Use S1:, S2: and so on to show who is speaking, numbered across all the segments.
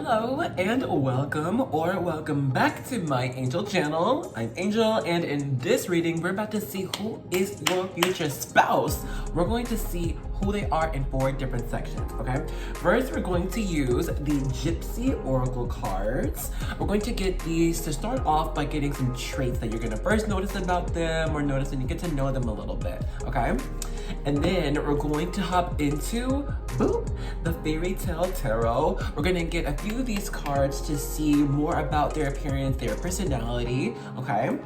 S1: Hello and welcome back to my Angel channel. I'm Angel, and in this reading we're about to see who is your future spouse. We're going to see who they are in 4 different sections, okay? First, we're going to use the Gypsy Oracle cards. We're going to get these to start off by getting some traits that you're gonna first notice about them or notice when you get to know them a little bit, okay? And then we're going to hop into, boop, the Fairy Tale Tarot. We're gonna get a few of these cards to see more about their appearance, their personality, okay?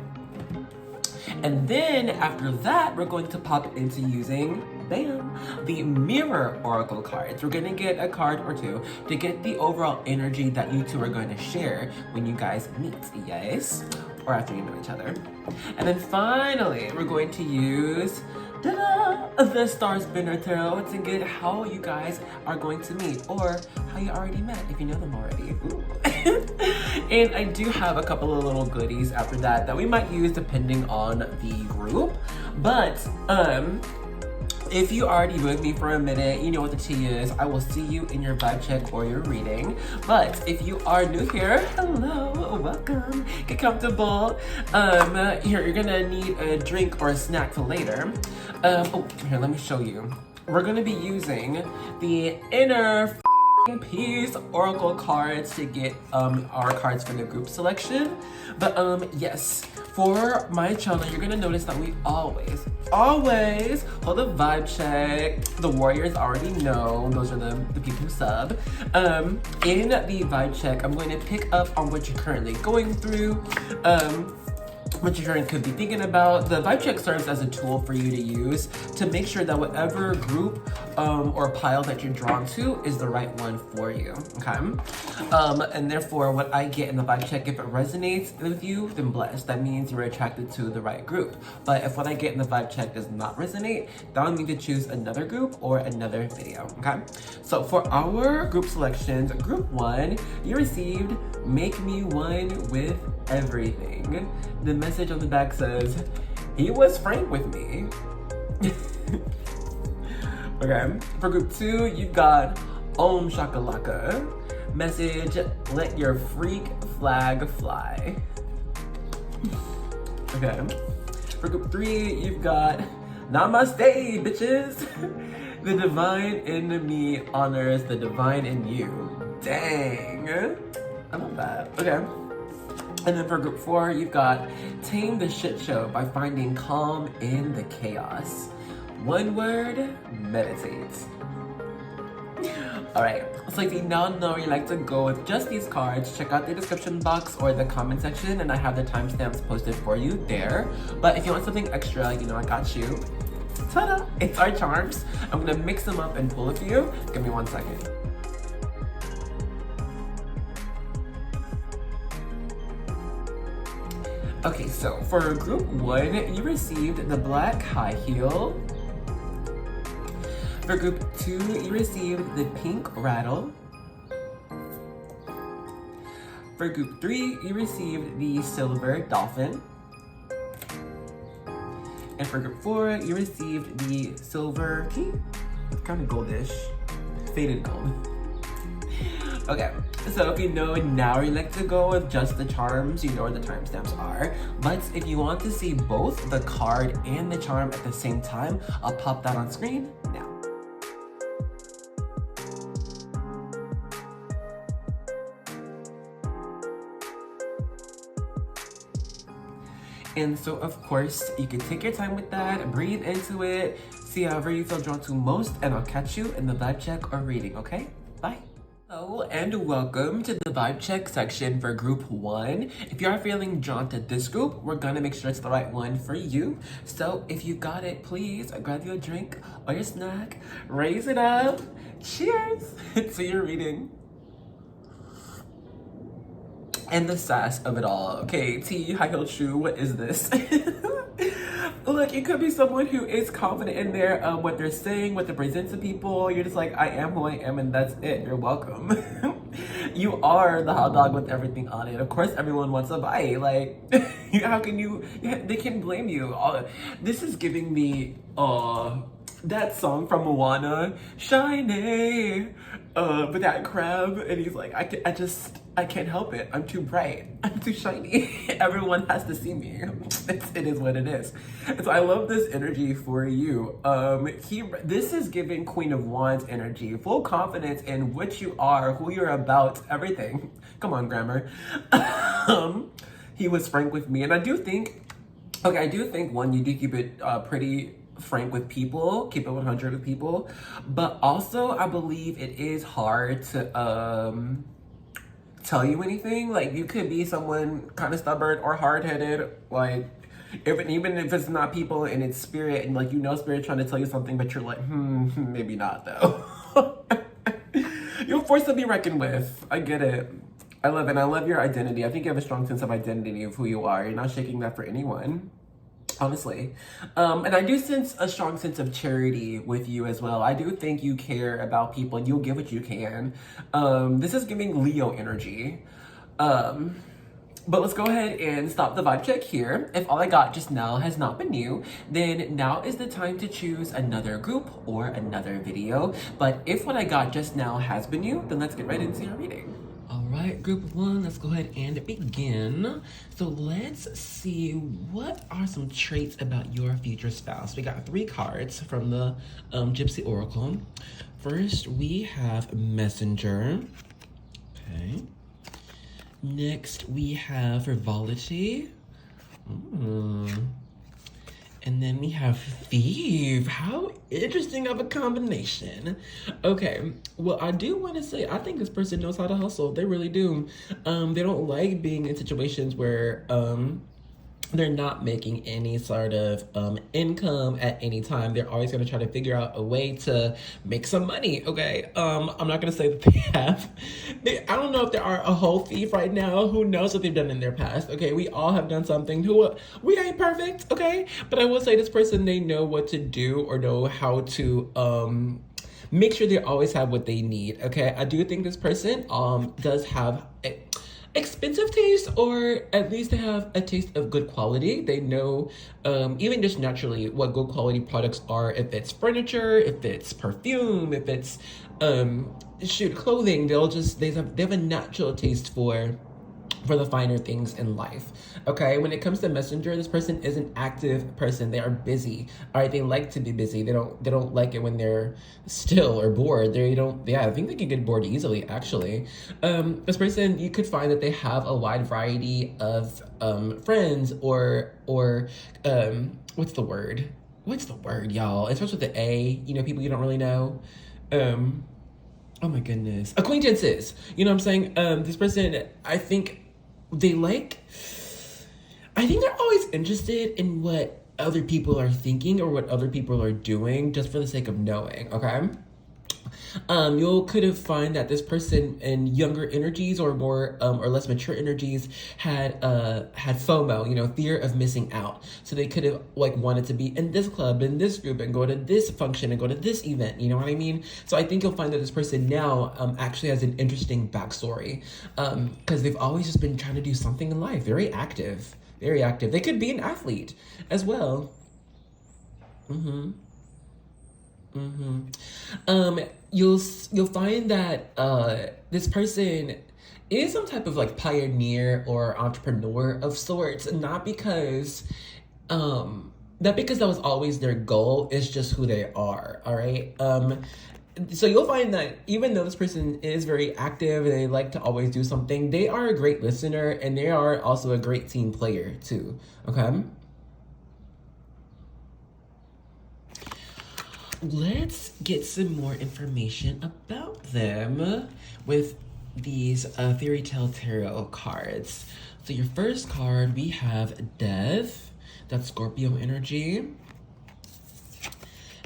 S1: And then after that, we're going to pop into using, bam, the Mirror Oracle cards. We're gonna get a card or two to get the overall energy that you two are going to share when you guys meet, yes? Or after you know each other. And then finally, we're going to use the Star Spinner Tarot to get how you guys are going to meet, or how you already met if you know them already. And I do have a couple of little goodies after that we might use depending on the group. But if you already with me for a minute, you know what the tea is. I will see you in your vibe check or your reading. But if you are new here, hello, welcome, get comfortable. Here, you're gonna need a drink or a snack for later. Here, let me show you. We're gonna be using the Inner Peace Oracle cards to get our cards for the group selection. But yes, for my channel, you're gonna notice that we always hold a vibe check. The warriors already know, those are the people who sub. In the vibe check, I'm going to pick up on what you're currently going through, what you could be thinking about. The vibe check serves as a tool for you to use to make sure that whatever group or pile that you're drawn to is the right one for you, okay? And therefore, what I get in the vibe check, if it resonates with you, then blessed. That means you're attracted to the right group. But if what I get in the vibe check does not resonate, then I'll need to choose another group or another video, okay? So for our group selections, group 1, you received Make Me One with Everything. The message on the back says, he was frank with me. Okay, for group 2, you've got Om Shakalaka. Message, let your freak flag fly. Okay, for group 3, you've got Namaste, bitches. The divine in me honors the divine in you. Dang, I love that. Okay. And then for group 4, you've got Tame the Shit Show by finding calm in the chaos. One word, meditate. Alright, so if you now know you like to go with just these cards, check out the description box or the comment section, and I have the timestamps posted for you there. But if you want something extra, you know I got you. Ta-da! It's our charms. I'm gonna mix them up and pull a few. Give me 1 second. Okay, so for group 1, you received the Black High Heel. For group 2, you received the Pink Rattle. For group 3, you received the Silver Dolphin. And for group 4, you received the Silver Key. It's kind of goldish, faded gold. Okay, so if you know now you like to go with just the charms, you know where the timestamps are. But if you want to see both the card and the charm at the same time, I'll pop that on screen now. And so of course, you can take your time with that, breathe into it, see however you feel drawn to most, and I'll catch you in the vibe check or reading, okay? Bye. Hello and welcome to the vibe check section for group 1. If you are feeling drawn to this group, we're gonna make sure it's the right one for you. So if you got it, please grab you a drink or your snack, raise it up, cheers to your reading. And the sass of it all. Okay, T, high heel shoe, what is this? Look, it could be someone who is confident in their what they're saying, what they present to people. You're just like, I am who I am, and that's it. You're welcome. You are the hot dog with everything on it. Of course, everyone wants a bite. Like, how can you? They can blame you. This is giving me that song from Moana, Shiny, with that crab, and he's like, I can't help it. I'm too bright. I'm too shiny. Everyone has to see me. It is what it is. And so I love this energy for you. This is giving Queen of Wands energy, full confidence in what you are, who you're about, everything. Come on, grammar. He was frank with me, and I do think, one, you do keep it pretty frank with people, keep it 100 with people, but also I believe it is hard to tell you anything. Like, you could be someone kind of stubborn or hard-headed, like, even if it's not people and it's spirit, and like, spirit trying to tell you something, but you're like, maybe not though. You're forced to be reckoned with. I get it. I love it. And I love your identity. I think you have a strong sense of identity of who you are. You're not shaking that for anyone, honestly. And I do sense a strong sense of charity with you as well. I do think you care about people and you'll give what you can. This is giving Leo energy. But let's go ahead and stop the vibe check here. If all I got just now has not been you, then now is the time to choose another group or another video. But if what I got just now has been you, then let's get right into our reading. All right, group of one, let's go ahead and begin. So let's see, what are some traits about your future spouse? We got 3 cards from the Gypsy Oracle. First, we have Messenger. Okay. Next, we have Frivolity. And then we have Thief. How interesting of a combination. Okay, well, I do want to say, I think this person knows how to hustle. They really do. They don't like being in situations where they're not making any sort of income at any time. They're always going to try to figure out a way to make some money, okay? I'm not going to say that they have. I don't know if there are a whole thief right now. Who knows what they've done in their past, okay? We all have done something. We ain't perfect, okay? But I will say this person, they know what to do or know how to make sure they always have what they need, okay? I do think this person does have expensive taste, or at least they have a taste of good quality. They know, even just naturally, what good quality products are. If it's furniture, if it's perfume, if it's clothing, they have a natural taste for the finer things in life, okay? When it comes to Messenger, this person is an active person. They are busy, all right? They like to be busy. They don't like it when they're still or bored. I think they can get bored easily, actually. This person, you could find that they have a wide variety of friends or what's the word, y'all? It starts with the A, people you don't really know. Oh my goodness. Acquaintances. You know what I'm saying? This person, I think they're always interested in what other people are thinking or what other people are doing just for the sake of knowing, okay? You'll could have find that this person in younger energies or more or less mature energies had FOMO, fear of missing out. So they could have wanted to be in this club, in this group, and go to this function and go to this event. You know what I mean? So I think you'll find that this person now actually has an interesting backstory because they've always just been trying to do something in life. Very active, very active. They could be an athlete as well. You'll find that this person is some type of pioneer or entrepreneur of sorts, not because that was always their goal. It's just who they are, all right? So you'll find that even though this person is very active and they like to always do something, they are a great listener and they are also a great team player too, okay? Let's get some more information about them with these Fairy Tale Tarot cards. So your first card, we have Death. That's Scorpio energy.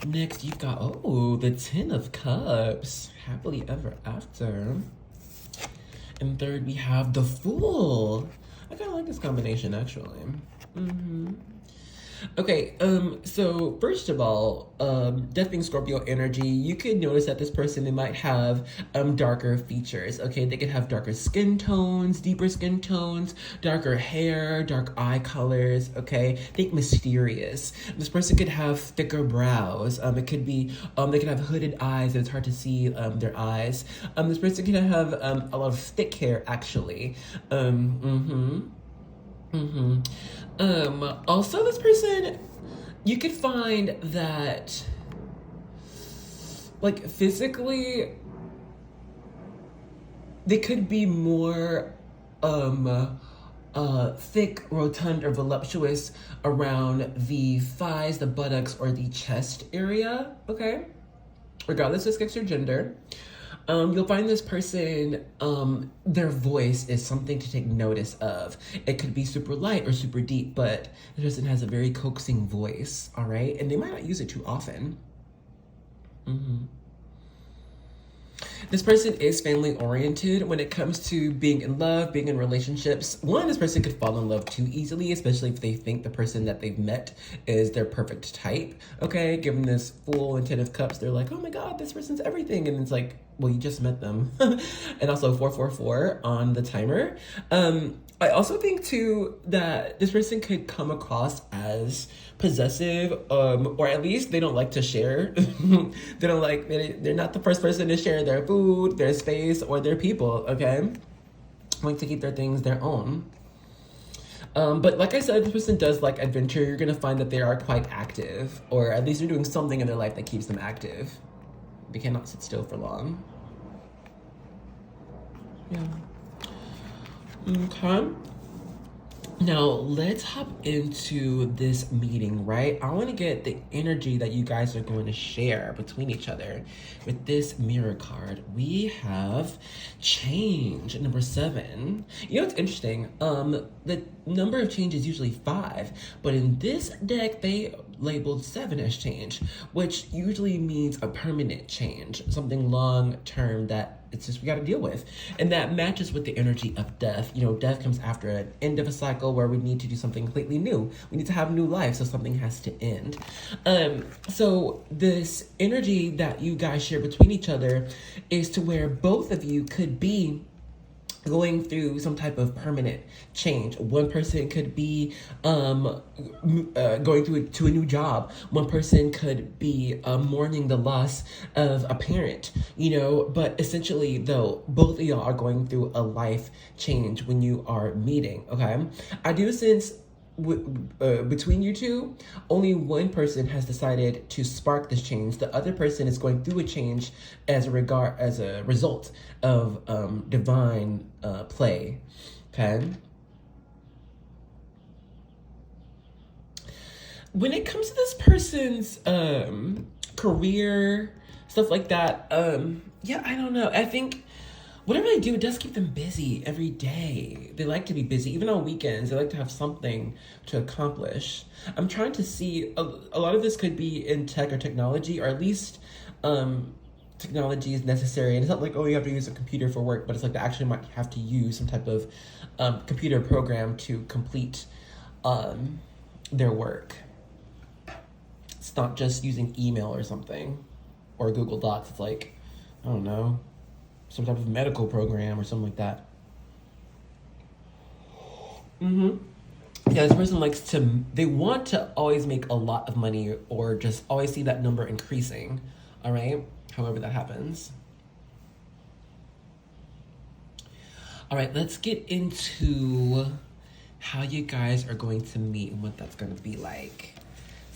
S1: Next, you've got, the Ten of Cups. Happily ever after. And third, we have the Fool. I kind of like this combination, actually. Okay, so first of all, Death being Scorpio energy, you could notice that this person, they might have darker features, okay? They could have darker skin tones, deeper skin tones, darker hair, dark eye colors, okay? Think mysterious. This person could have thicker brows. It could be, they could have hooded eyes, and it's hard to see their eyes. This person could have a lot of thick hair, actually. Also, this person, you could find that, like, physically, they could be more, thick, rotund, or voluptuous around the thighs, the buttocks, or the chest area, okay? Regardless of sex or gender. You'll find this person, their voice is something to take notice of. It could be super light or super deep, but the person has a very coaxing voice, all right? And they might not use it too often. This person is family oriented when it comes to being in love, being in relationships. One, this person could fall in love too easily, especially if they think the person that they've met is their perfect type. Okay, given this full and 10 of cups, they're like, oh my God, this person's everything. And it's like, well, you just met them. And also 444 on the timer. I also think too that this person could come across as possessive, or at least they don't like to share. They don't like, they're not the first person to share their food, their space, or their people, okay? Like to keep their things their own. But like I said, this person does like adventure. You're gonna find that they are quite active, or at least they're doing something in their life that keeps them active. They cannot sit still for long. Yeah. Okay. Now, let's hop into this meeting, right? I want to get the energy that you guys are going to share between each other. With this mirror card, we have change, number 7. You know what's interesting? The number of change is usually 5, but in this deck, they labeled 7 as change, which usually means a permanent change, something long-term that it's just we got to deal with. And that matches with the energy of death. You know, death comes after an end of a cycle where we need to do something completely new. We need to have new life, so something has to end. So this energy that you guys share between each other is to where both of you could be going through some type of permanent change. One person could be going to a new job. One person could be mourning the loss of a parent, you know, but essentially though, both of y'all are going through a life change when you are meeting, okay? I do sense between you two, only one person has decided to spark this change. The other person is going through a change as a result of divine play. Okay. When it comes to this person's career, stuff like that, yeah, I don't know. I think whatever they do, it does keep them busy every day. They like to be busy. Even on weekends, they like to have something to accomplish. I'm trying to see, a lot of this could be in tech or technology, or at least technology is necessary. And it's not like, oh, you have to use a computer for work, but it's like they actually might have to use some type of computer program to complete their work. It's not just using email or something, or Google Docs. It's like, I don't know, some type of medical program or something like that. Yeah, this person likes to, they want to always make a lot of money or just always see that number increasing, all right? However that happens. All right, let's get into how you guys are going to meet and what that's going to be like.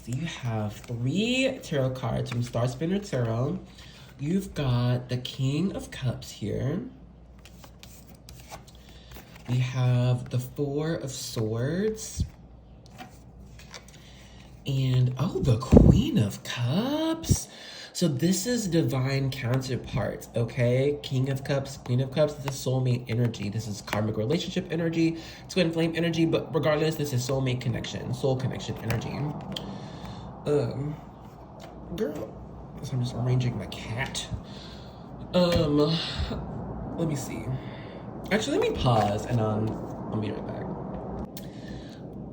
S1: So you have 3 tarot cards from Star Spinner Tarot. You've got the King of Cups here. We have the 4 of Swords. And, oh, the Queen of Cups. So this is divine counterparts, okay? King of Cups, Queen of Cups, this is soulmate energy. This is karmic relationship energy, twin flame energy, but regardless, this is soulmate connection, soul connection energy. Girl. So I'm just arranging my cat. Let me see. Actually, let me pause and I'll be right back.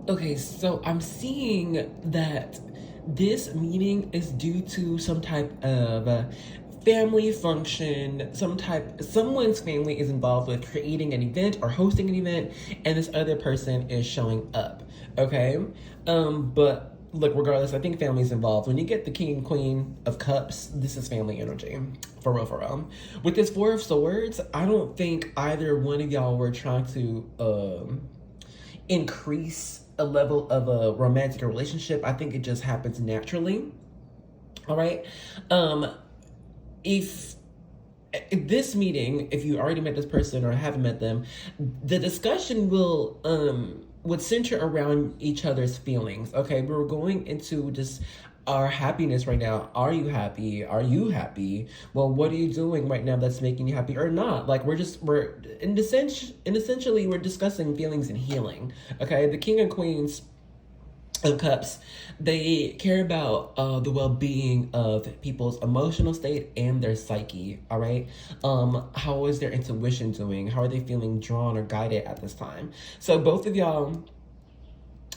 S1: Okay, so I'm seeing that this meeting is due to some type of family function, someone's family is involved with creating an event or hosting an event, and this other person is showing up. Okay, but look, regardless, I think family's involved. When you get the King and Queen of Cups, this is family energy, for real, for real. With this Four of Swords, I don't think either one of y'all were trying to increase a level of a romantic relationship. I think it just happens naturally. All right. If this meeting, if you already met this person or haven't met them, the discussion will would center around each other's feelings. Okay, we're going into just our happiness right now. Are you happy? Are you happy? Well, what are you doing right now that's making you happy or not? Like we're essentially we're discussing feelings and healing. Okay, the King and Queens of Cups, they care about the well-being of people's emotional state and their psyche. All right, how is their intuition doing? How are they feeling drawn or guided at this time? So both of y'all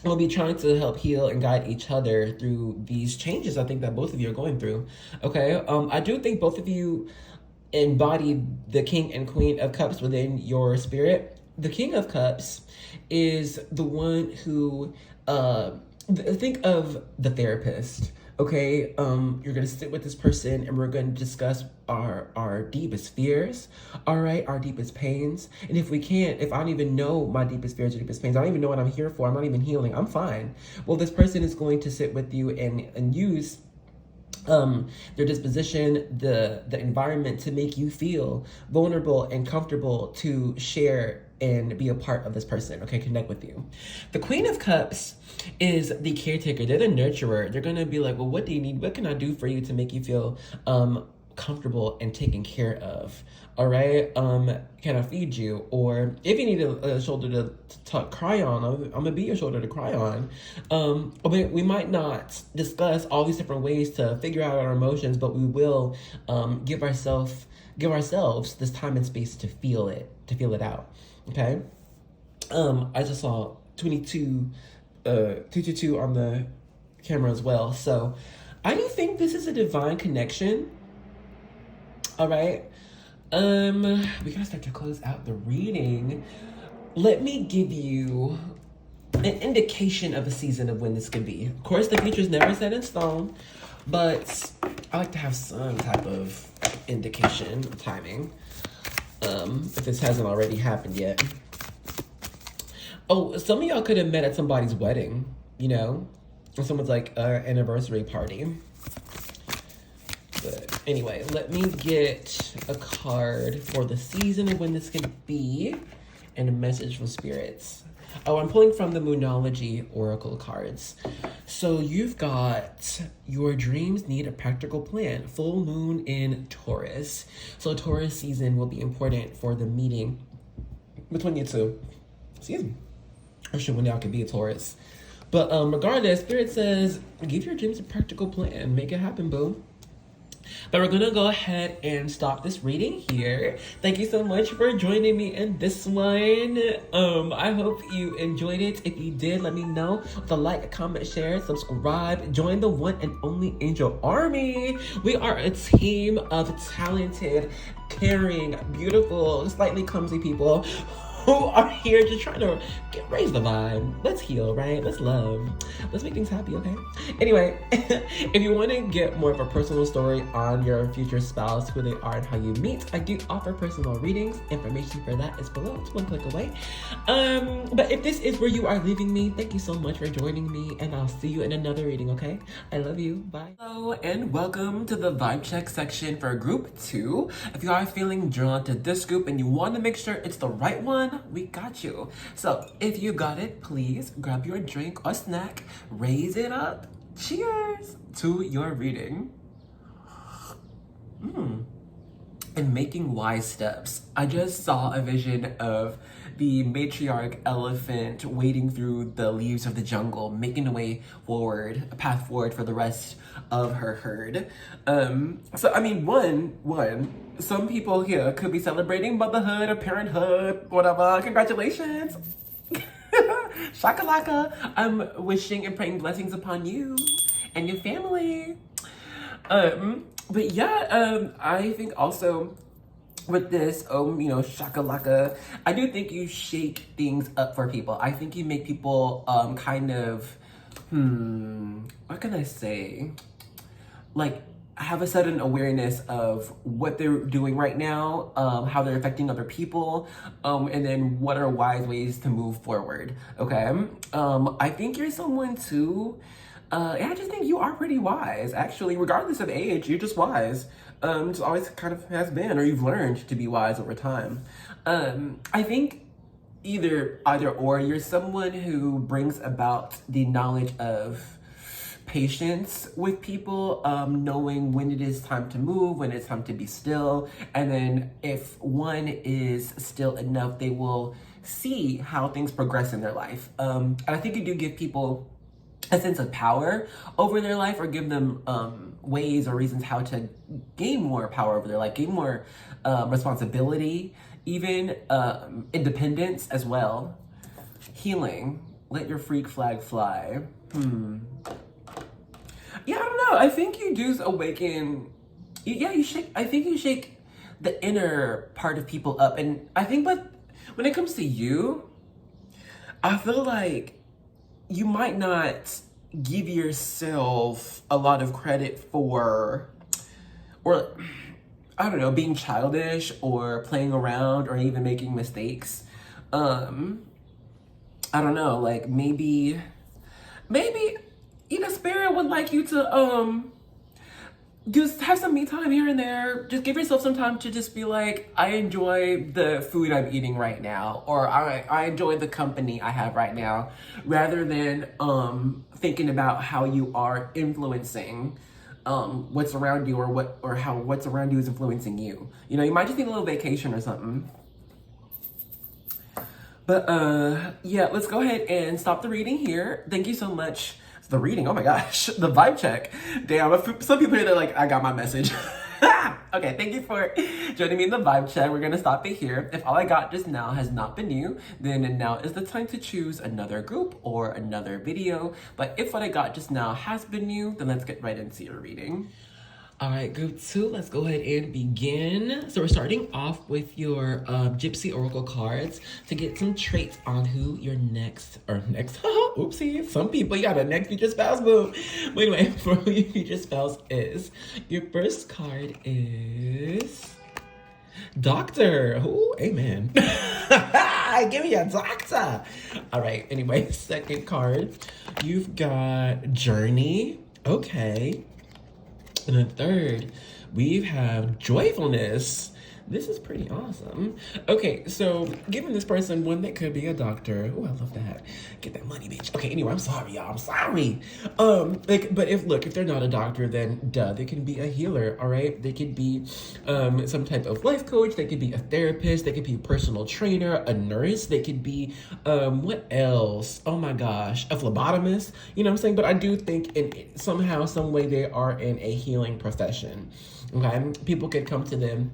S1: will be trying to help heal and guide each other through these changes I think that both of you are going through. Okay, I do think both of you embody the King and Queen of Cups within your spirit. The King of Cups is the one who think of the therapist. Okay, you're gonna sit with this person and we're gonna discuss our deepest fears, all right, our deepest pains. And if I don't even know my deepest fears or deepest pains, I don't even know what I'm here for, I'm not even healing, I'm fine. Well, this person is going to sit with you and use their disposition, the environment to make you feel vulnerable and comfortable to share and be a part of this person, okay, connect with you. The Queen of Cups is the caretaker. They're the nurturer. They're gonna be like, well, what do you need? What can I do for you to make you feel comfortable and taken care of? All right, can I feed you? Or if you need a shoulder to cry on, I'm gonna be your shoulder to cry on. We might not discuss all these different ways to figure out our emotions, but we will give ourselves this time and space to feel it out. Okay, I just saw 222 on the camera as well. So I do think this is a divine connection. All right. We gotta start to close out the reading. Let me give you an indication of a season of when this could be. Of course, the future is never set in stone, but I like to have some type of indication of timing. If this hasn't already happened yet. Oh, some of y'all could have met at somebody's wedding, you know? Or someone's like anniversary party. But anyway, let me get a card for the season of when this could be and a message from spirits. Oh, I'm pulling from the Moonology Oracle cards. So you've got your dreams need a practical plan. Full moon in Taurus. So Taurus season will be important for the meeting between you two. Excuse me. Or should one y'all could be a Taurus. But regardless, Spirit says, give your dreams a practical plan. Make it happen, boo. But we're gonna go ahead and stop this reading here. Thank you so much for joining me in this one. I hope you enjoyed it. If you did, let me know with a like, comment, share, subscribe. Join the one and only Angel Army. We are a team of talented, caring, beautiful, slightly clumsy people who are here just trying to raise the vibe. Let's heal, right? Let's love. Let's make things happy, okay? Anyway, if you want to get more of a personal story on your future spouse, who they are and how you meet, I do offer personal readings. Information for that is below. It's one click away. But if this is where you are leaving me, thank you so much for joining me, and I'll see you in another reading, okay? I love you. Bye. Hello, and welcome to the vibe check section for group 2. If you are feeling drawn to this group and you want to make sure it's the right one, we got you. So if you got it, please grab your drink or snack, raise it up. Cheers to your reading. And making wise steps. I just saw a vision of the matriarch elephant wading through the leaves of the jungle, making a way forward, a path forward for the rest of her herd. So I mean, some people here could be celebrating motherhood or parenthood, whatever. Congratulations. Shakalaka. I'm wishing and praying blessings upon you and your family. But yeah, I think also with this, shakalaka, I do think you shake things up for people. I think you make people kind of, what can I say? Like, have a sudden awareness of what they're doing right now, how they're affecting other people, and then what are wise ways to move forward, okay? I think you're someone too, and I just think you are pretty wise, actually, regardless of age, you're just wise. Just always kind of has been, or you've learned to be wise over time. I think either or, you're someone who brings about the knowledge of patience with people, knowing when it is time to move, when it's time to be still, and then if one is still enough, they will see how things progress in their life. And I think you do give people a sense of power over their life, or give them ways or reasons how to gain more power over their life, gain more responsibility, even independence as well. Healing, let your freak flag fly. Yeah, I don't know. I think you do awaken. Yeah, you shake. I think you shake the inner part of people up, and I think, but when it comes to you, I feel like you might not give yourself a lot of credit for, or I don't know, being childish or playing around or even making mistakes. I don't know, like maybe Spirit would like you to just have some me time here and there. Just give yourself some time to just be like, I enjoy the food I'm eating right now, or I enjoy the company I have right now, rather than thinking about how you are influencing what's around you, or how what's around you is influencing you. You know, you might just need a little vacation or something. But yeah, let's go ahead and stop the reading here. Thank you so much. The reading, oh my gosh, the vibe check. Damn, some people here, they're like, I got my message. Okay, thank you for joining me in the vibe check. We're gonna stop it here. If all I got just now has not been you, then now is the time to choose another group or another video. But if what I got just now has been you, then let's get right into your reading. All right, group 2, let's go ahead and begin. So we're starting off with your Gypsy Oracle cards to get some traits on who your next, oopsie, some people, you got a next future spouse, boom. But anyway, for who your future spouse is. Your first card is Doctor. Ooh, amen. Give me a doctor. All right, anyway, second card, you've got Journey. Okay. And then third, we have Joyfulness. This is pretty awesome. Okay, so giving this person one that could be a doctor. Oh, I love that. Get that money, bitch. Okay, anyway, I'm sorry, y'all. I'm sorry. But if they're not a doctor, then they can be a healer, all right? They could be some type of life coach. They could be a therapist. They could be a personal trainer, a nurse. They could be, what else? Oh my gosh, a phlebotomist. You know what I'm saying? But I do think somehow, some way they are in a healing profession, okay? People could come to them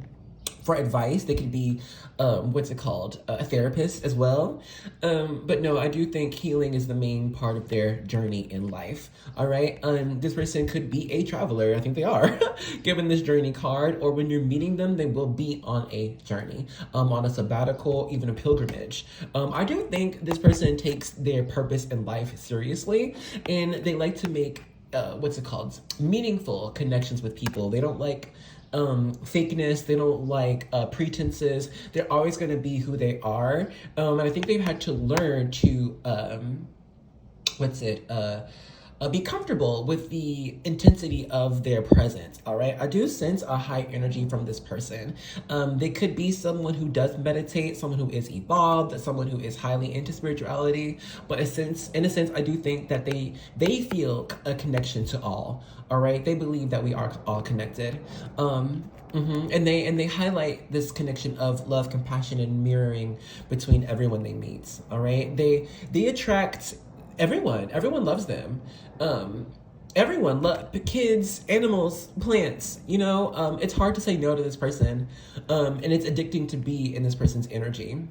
S1: for advice. They could be, a therapist as well. But no, I do think healing is the main part of their journey in life. All right. This person could be a traveler. I think they are given this journey card, or when you're meeting them, they will be on a journey, on a sabbatical, even a pilgrimage. I do think this person takes their purpose in life seriously, and they like to make, meaningful connections with people. They don't like fakeness. They don't like pretenses. They're always going to be who they are. And I think they've had to learn to be comfortable with the intensity of their presence. All right, I do sense a high energy from this person. They could be someone who does meditate, someone who is evolved, someone who is highly into spirituality. But in a sense, I do think that they feel a connection to all. All right, they believe that we are all connected. And they highlight this connection of love, compassion, and mirroring between everyone they meet. All right, they attract everyone. Everyone loves them. Everyone kids, animals, plants. You know, it's hard to say no to this person, and it's addicting to be in this person's energy.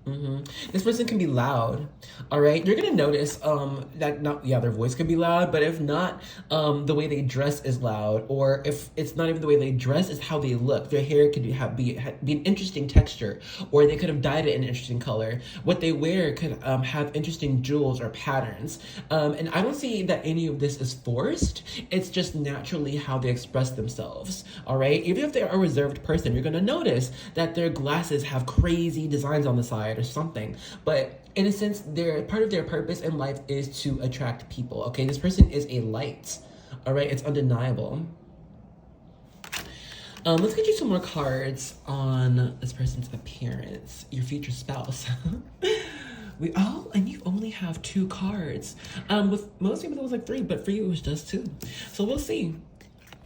S1: This person can be loud. All right, you're gonna notice that not their voice can be loud, but if not, the way they dress is loud, or if it's not even the way they dress, it's how they look. Their hair could be an interesting texture, or they could have dyed it an interesting color. What they wear could have interesting jewels or patterns. And I don't see that any of this is forced. It's just naturally how they express themselves. All right, even if they're a reserved person, you're gonna notice that their glasses have crazy designs on the side or something, but in a sense, part of their purpose in life is to attract people. Okay, this person is a light. All right, it's undeniable. Let's get you some more cards on this person's appearance, your future spouse. And you only have 2 cards. With most people it was like 3, but for you it was just 2. So we'll see.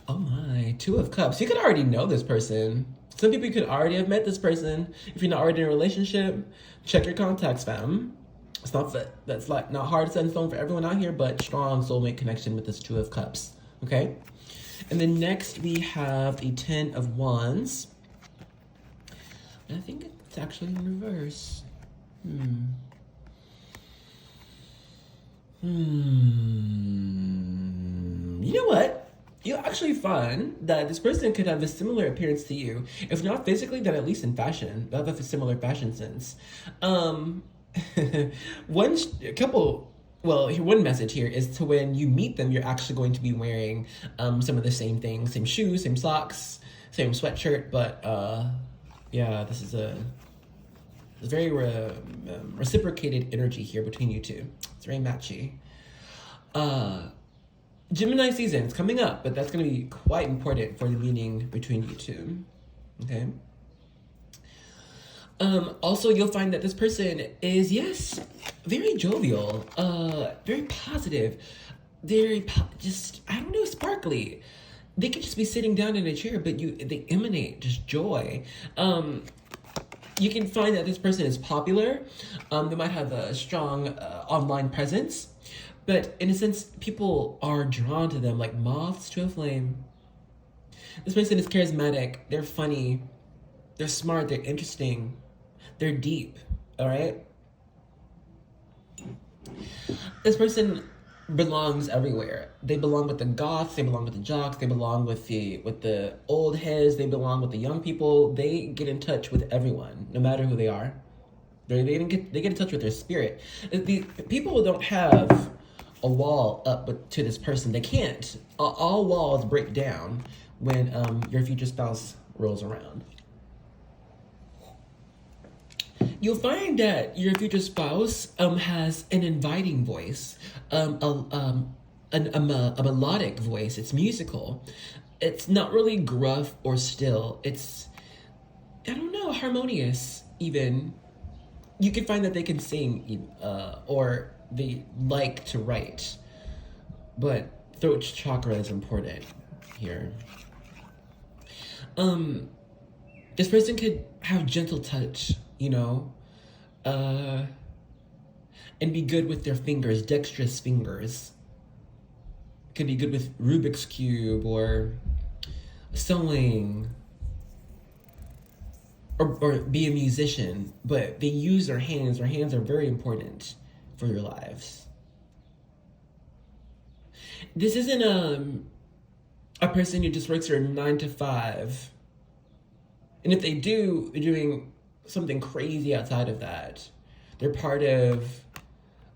S1: Oh my, 2 of Cups. You could already know this person. Some people could already have met this person. If you're not already in a relationship, check your contacts, fam. That's like not hard set in stone for everyone out here, but strong soulmate connection with this 2 of Cups. Okay? And then next we have the 10 of Wands. I think it's actually in reverse. You know what? You'll actually find that this person could have a similar appearance to you. If not physically, then at least in fashion. They'll have a similar fashion sense. One message here is to when you meet them, you're actually going to be wearing some of the same things. Same shoes, same socks, same sweatshirt. But yeah, this is a very reciprocated energy here between you two. It's very matchy. Gemini season is coming up, but that's going to be quite important for the meaning between you two. Okay. Also, you'll find that this person is, yes, very jovial, very positive, sparkly. They could just be sitting down in a chair, but they emanate just joy. You can find that this person is popular. They might have a strong online presence. But in a sense, people are drawn to them like moths to a flame. This person is charismatic. They're funny. They're smart. They're interesting. They're deep. All right? This person belongs everywhere. They belong with the goths. They belong with the jocks. They belong with the old heads. They belong with the young people. They get in touch with everyone, no matter who they are. They get in touch with their spirit. The people don't have a wall up to this person. They can't. All walls break down when your future spouse rolls around. You'll find that your future spouse has an inviting voice, a melodic voice. It's musical. It's not really gruff or still. It's, I don't know, harmonious even. You can find that they can sing or they like to write, but throat chakra is important here. This person could have gentle touch, and be good with their fingers, dexterous fingers. Could be good with Rubik's Cube or sewing, or be a musician, but they use their hands. Their hands are very important for your lives. This isn't a person who just works their 9 to 5. And if they do, they're doing something crazy outside of that. They're part of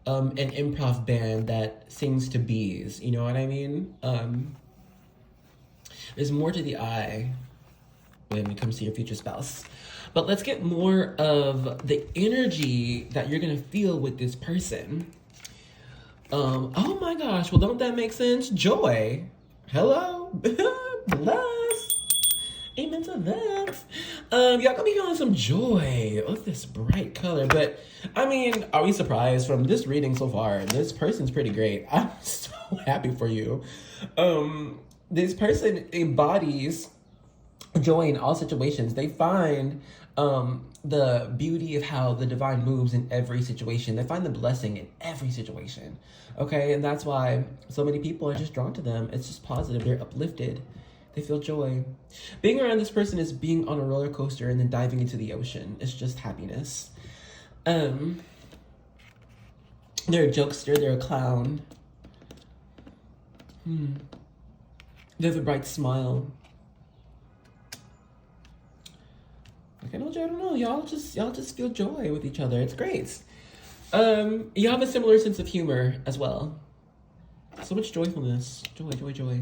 S1: an improv band that sings to bees. You know what I mean? There's more to the eye when it comes to your future spouse. But let's get more of the energy that you're going to feel with this person. Oh my gosh. Well, don't that make sense? Joy. Hello. Bless. Amen to that. Y'all gonna be feeling some joy. Look at this bright color. But, I mean, are we surprised from this reading so far? This person's pretty great. I'm so happy for you. This person embodies joy in all situations. They find the beauty of how the divine moves in every situation. They find the blessing in every situation. Okay, and that's why so many people are just drawn to them. It's just positive. They're uplifted. They feel joy. Being around this person is being on a roller coaster and then diving into the ocean. It's just happiness. Um, they're a jokester, they're a clown. They have a bright smile. Like, I don't know, y'all just feel joy with each other. It's great. You have a similar sense of humor as well. So much joyfulness. Joy.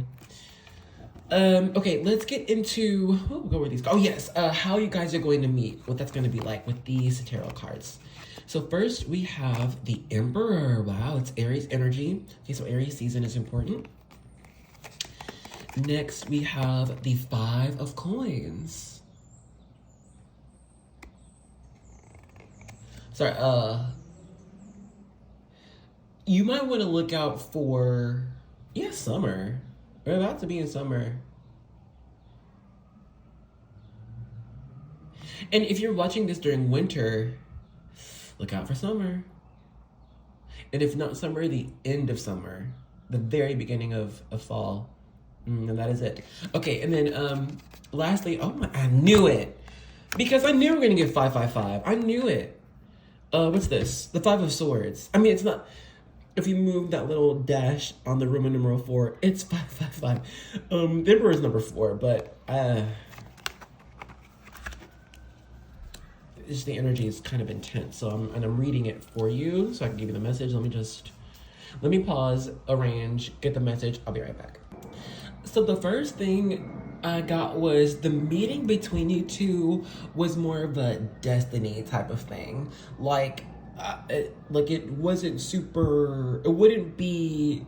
S1: Okay, let's get into, go with these. Oh yes, how you guys are going to meet, what that's going to be like with these tarot cards. So first we have the Emperor. Wow, it's Aries energy. Okay, so Aries season is important. Next we have the Five of Coins. Sorry, you might want to look out for, summer. We're about to be in summer. And if you're watching this during winter, look out for summer. And if not summer, the end of summer, the very beginning of fall. And that is it. Okay, and then lastly, I knew it. Because I knew we were going to get 555. I knew it. What's this? The Five of Swords. I mean, it's not... If you move that little dash on the Roman numeral 4, it's 555. The Emperor is number 4, but just the energy is kind of intense. So I'm reading it for you so I can give you the message. Let me pause, arrange, get the message. I'll be right back. So the first thing I got was the meeting between you two was more of a destiny type of thing. Like it wasn't super, it wouldn't be,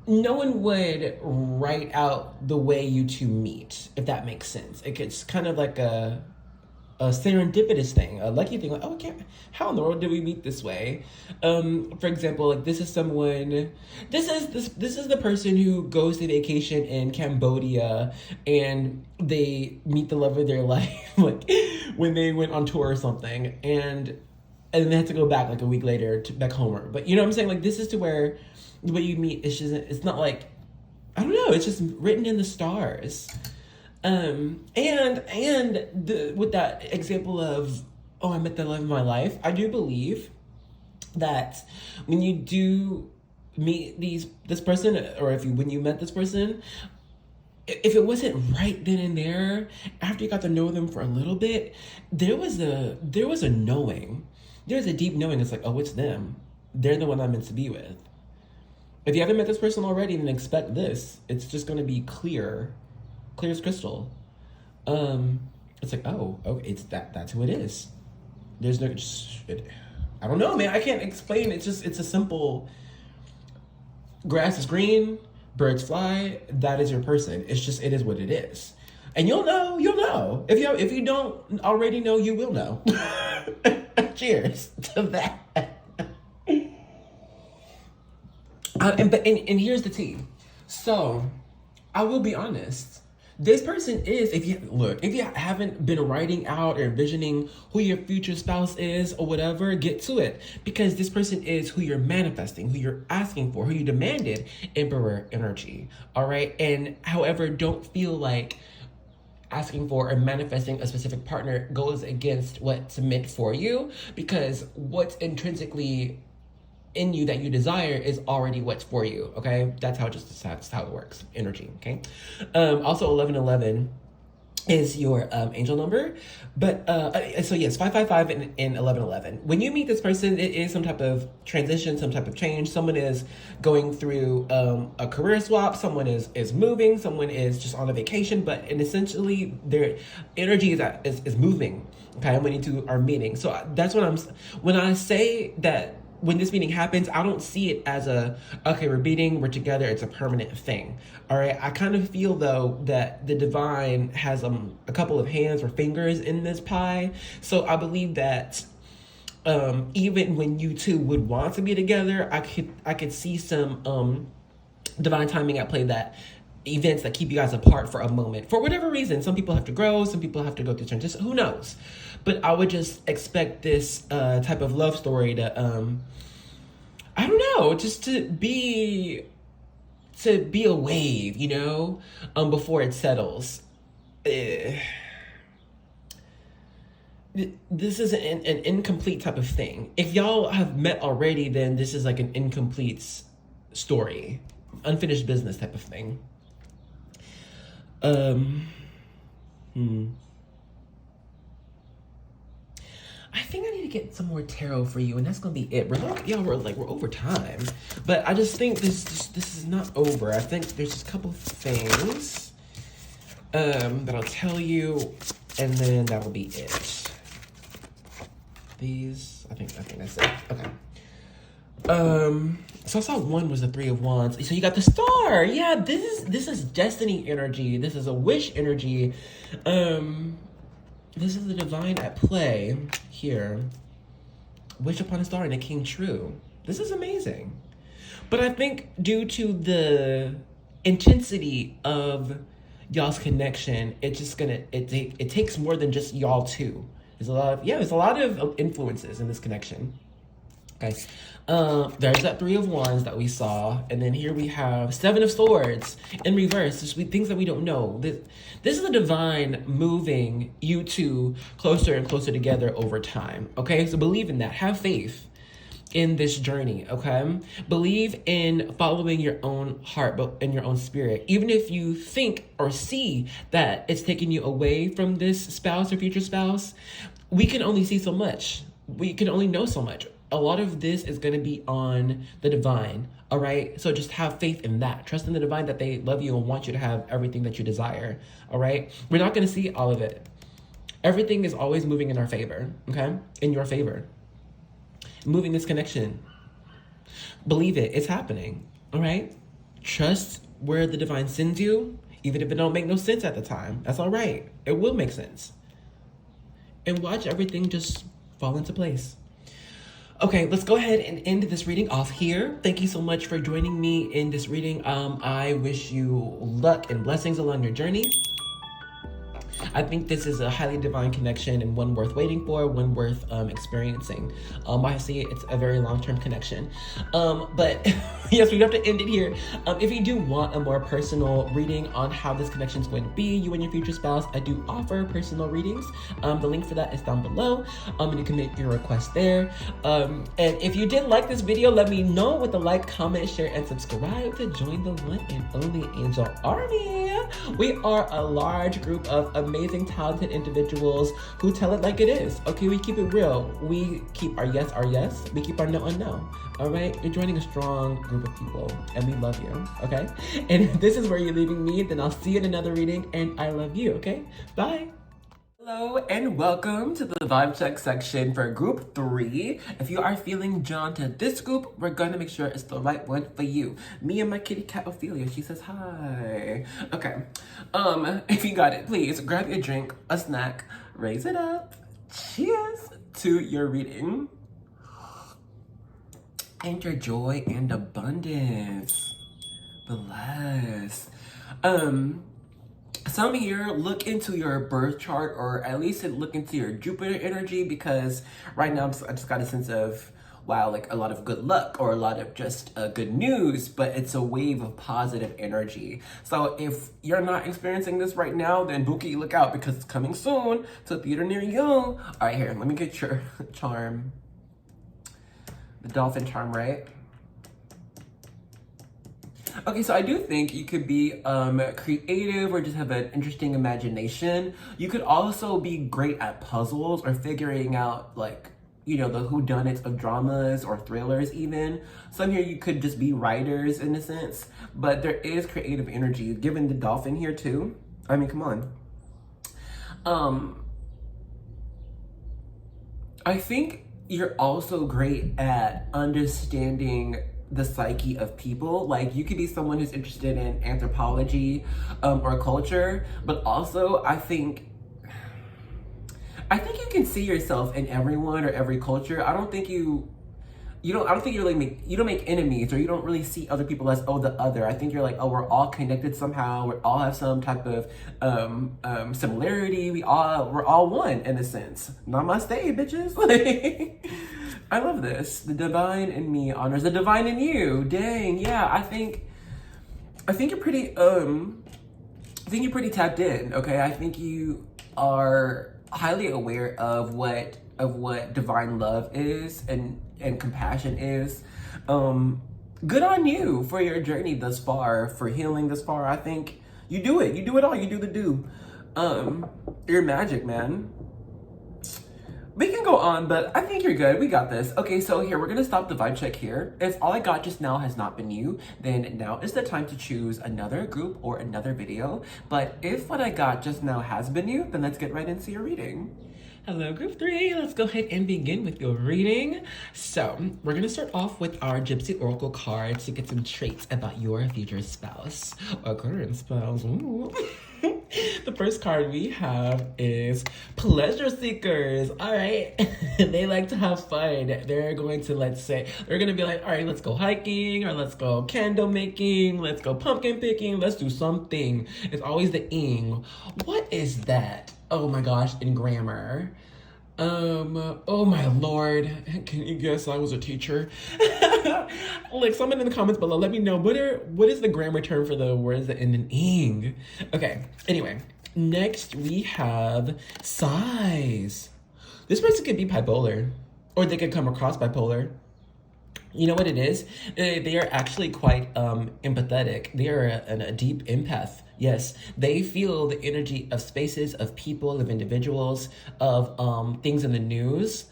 S1: no one would write out the way you two meet, if that makes sense. It's kind of like a serendipitous thing, a lucky thing, like, oh, okay, how in the world did we meet this way? For example, like this is the person who goes to vacation in Cambodia and they meet the love of their life, like when they went on tour or something, and they had to go back like a week later back home. But you know what I'm saying? Like this is to where the way you meet, it's not like, I don't know, it's just written in the stars. And with that example of, I met the love of my life, I do believe that when you do meet this person, or when you met this person, if it wasn't right then and there, after you got to know them for a little bit, there was a knowing. There's a deep knowing. It's like, oh, it's them. They're the one I'm meant to be with. If you haven't met this person already, then expect this. It's just going to be clear as crystal. It's like, oh, okay, that's who it is. There's no, I don't know, man. I can't explain. It's a simple, grass is green, birds fly. That is your person. It is what it is. And you'll know. If you don't already know, you will know. Cheers to that. And here's the tea. So, I will be honest. This person is, if you haven't been writing out or envisioning who your future spouse is or whatever, get to it. Because this person is who you're manifesting, who you're asking for, who you demanded, Emperor energy. All right? And however, don't feel like asking for or manifesting a specific partner goes against what's meant for you, because what's intrinsically in you that you desire is already what's for you. Okay, that's how it works. Energy. Okay. Also 1111 is your angel number, but so yes, 555 and 1111. When you meet this person, it is some type of transition, some type of change. Someone is going through a career swap. Someone is moving. Someone is just on a vacation. And essentially, their energy is moving. Okay, when you two are meeting. So that's when I say that. When this meeting happens, I don't see it as okay, we're meeting, we're together, it's a permanent thing. All right. I kind of feel though that the divine has a couple of hands or fingers in this pie. So I believe that even when you two would want to be together, I could see some divine timing at play, that events that keep you guys apart for a moment for whatever reason. Some people have to grow, some people have to go through transition, who knows. But I would just expect this type of love story to I don't know, just to be a wave, before it settles. this is an incomplete type of thing. If y'all have met already, then this is like an incomplete story, unfinished business type of thing. I think I need to get some more tarot for you, and that's gonna be it. We're over time, but I just think this is not over. I think there's just a couple things that I'll tell you, and then that'll be it. I think that's it. Okay. So I saw one was the Three of Wands. So you got the Star. Yeah, this is destiny energy. This is a wish energy. This is the divine at play here. Wish upon a star and it came true. This is amazing. But I think due to the intensity of y'all's connection, it takes more than just y'all two. There's a lot of influences in this connection. Okay, there's that Three of Wands that we saw, and then here we have Seven of Swords in reverse. There's things that we don't know. This is the divine moving you two closer and closer together over time. Okay, so believe in that. Have faith in this journey. Okay, believe in following your own heart, but in your own spirit. Even if you think or see that it's taking you away from this spouse or future spouse, we can only see so much. We can only know so much. A lot of this is going to be on the divine, all right? So just have faith in that. Trust in the divine that they love you and want you to have everything that you desire, all right? We're not going to see all of it. Everything is always moving in our favor, okay? In your favor. Moving this connection. Believe it. It's happening, all right? Trust where the divine sends you, even if it don't make no sense at the time. That's all right. It will make sense. And watch everything just fall into place. Okay, let's go ahead and end this reading off here. Thank you so much for joining me in this reading. I wish you luck and blessings along your journey. I think this is a highly divine connection and one worth waiting for, one worth experiencing. I see it's a very long-term connection. But yes, we have to end it here. If you do want a more personal reading on how this connection is going to be, you and your future spouse, I do offer personal readings. The link for that is down below. And you can make your request there. And if you did like this video, let me know with a like, comment, share, and subscribe to join the one and only Angel Army. We are a large group of amazing, talented individuals who tell it like it is. Okay, we keep it real. We keep our yes. We keep our no, no. All right, you're joining a strong group of people, and we love you. Okay, and if this is where you're leaving me, then I'll see you in another reading, and I love you. Okay, bye. Hello and welcome to the vibe check section for group 3. If you are feeling drawn to this group, we're gonna make sure it's the right one for you. Me and my kitty cat Ophelia, she says hi. Okay, if you got it, please grab your drink, a snack, raise it up. Cheers to your reading and your joy and abundance. Bless. Some here look into your birth chart, or at least look into your Jupiter energy, because right now I just got a sense of, wow, like a lot of good luck or a lot of just good news, but it's a wave of positive energy. So if you're not experiencing this right now, then Bookie, look out, because it's coming soon to a theater near you. All right, here, let me get your charm. The dolphin charm, right? Okay, so I do think you could be creative or just have an interesting imagination. You could also be great at puzzles or figuring out, like, you know, the whodunits of dramas or thrillers even. Some here you could just be writers in a sense, but there is creative energy given the dolphin here too. I mean, come on. I think you're also great at understanding the psyche of people. Like, you could be someone who's interested in anthropology or culture, but also I think you can see yourself in everyone or every culture. I don't think you don't make enemies, or you don't really see other people as, oh, the other. I think you're like, oh, we're all connected somehow. We all have some type of similarity. We're all one in a sense. Namaste, bitches. I love this. The divine in me honors the divine in you. Dang, yeah. I think you're pretty I think you're pretty tapped in, okay? I think you are highly aware of what divine love is and compassion is. Good on you for your journey thus far, for healing thus far. I think you do it. You do it all. You do the do. You're magic, man. We can go on, but I think you're good. We got this. Okay, so here, we're gonna stop the vibe check here. If all I got just now has not been you, then now is the time to choose another group or another video. But if what I got just now has been you, then let's get right into your reading. Hello, group 3. Let's go ahead and begin with your reading. So, we're going to start off with our Gypsy Oracle cards to get some traits about your future spouse or current spouse. Ooh. The first card we have is pleasure seekers. All right. They like to have fun. They're going to, they're going to be like, all right, let's go hiking, or let's go candle making, let's go pumpkin picking, let's do something. It's always the ing. What is that? Oh my gosh, in grammar. Oh my lord. Can you guess I was a teacher? Like, someone in the comments below, let me know, what is the grammar term for the words that end in ing? Okay, anyway. Next, we have size. This person could be bipolar, or they could come across bipolar. You know what it is? They are actually quite empathetic. They are a deep empath. Yes, they feel the energy of spaces, of people, of individuals, of things in the news.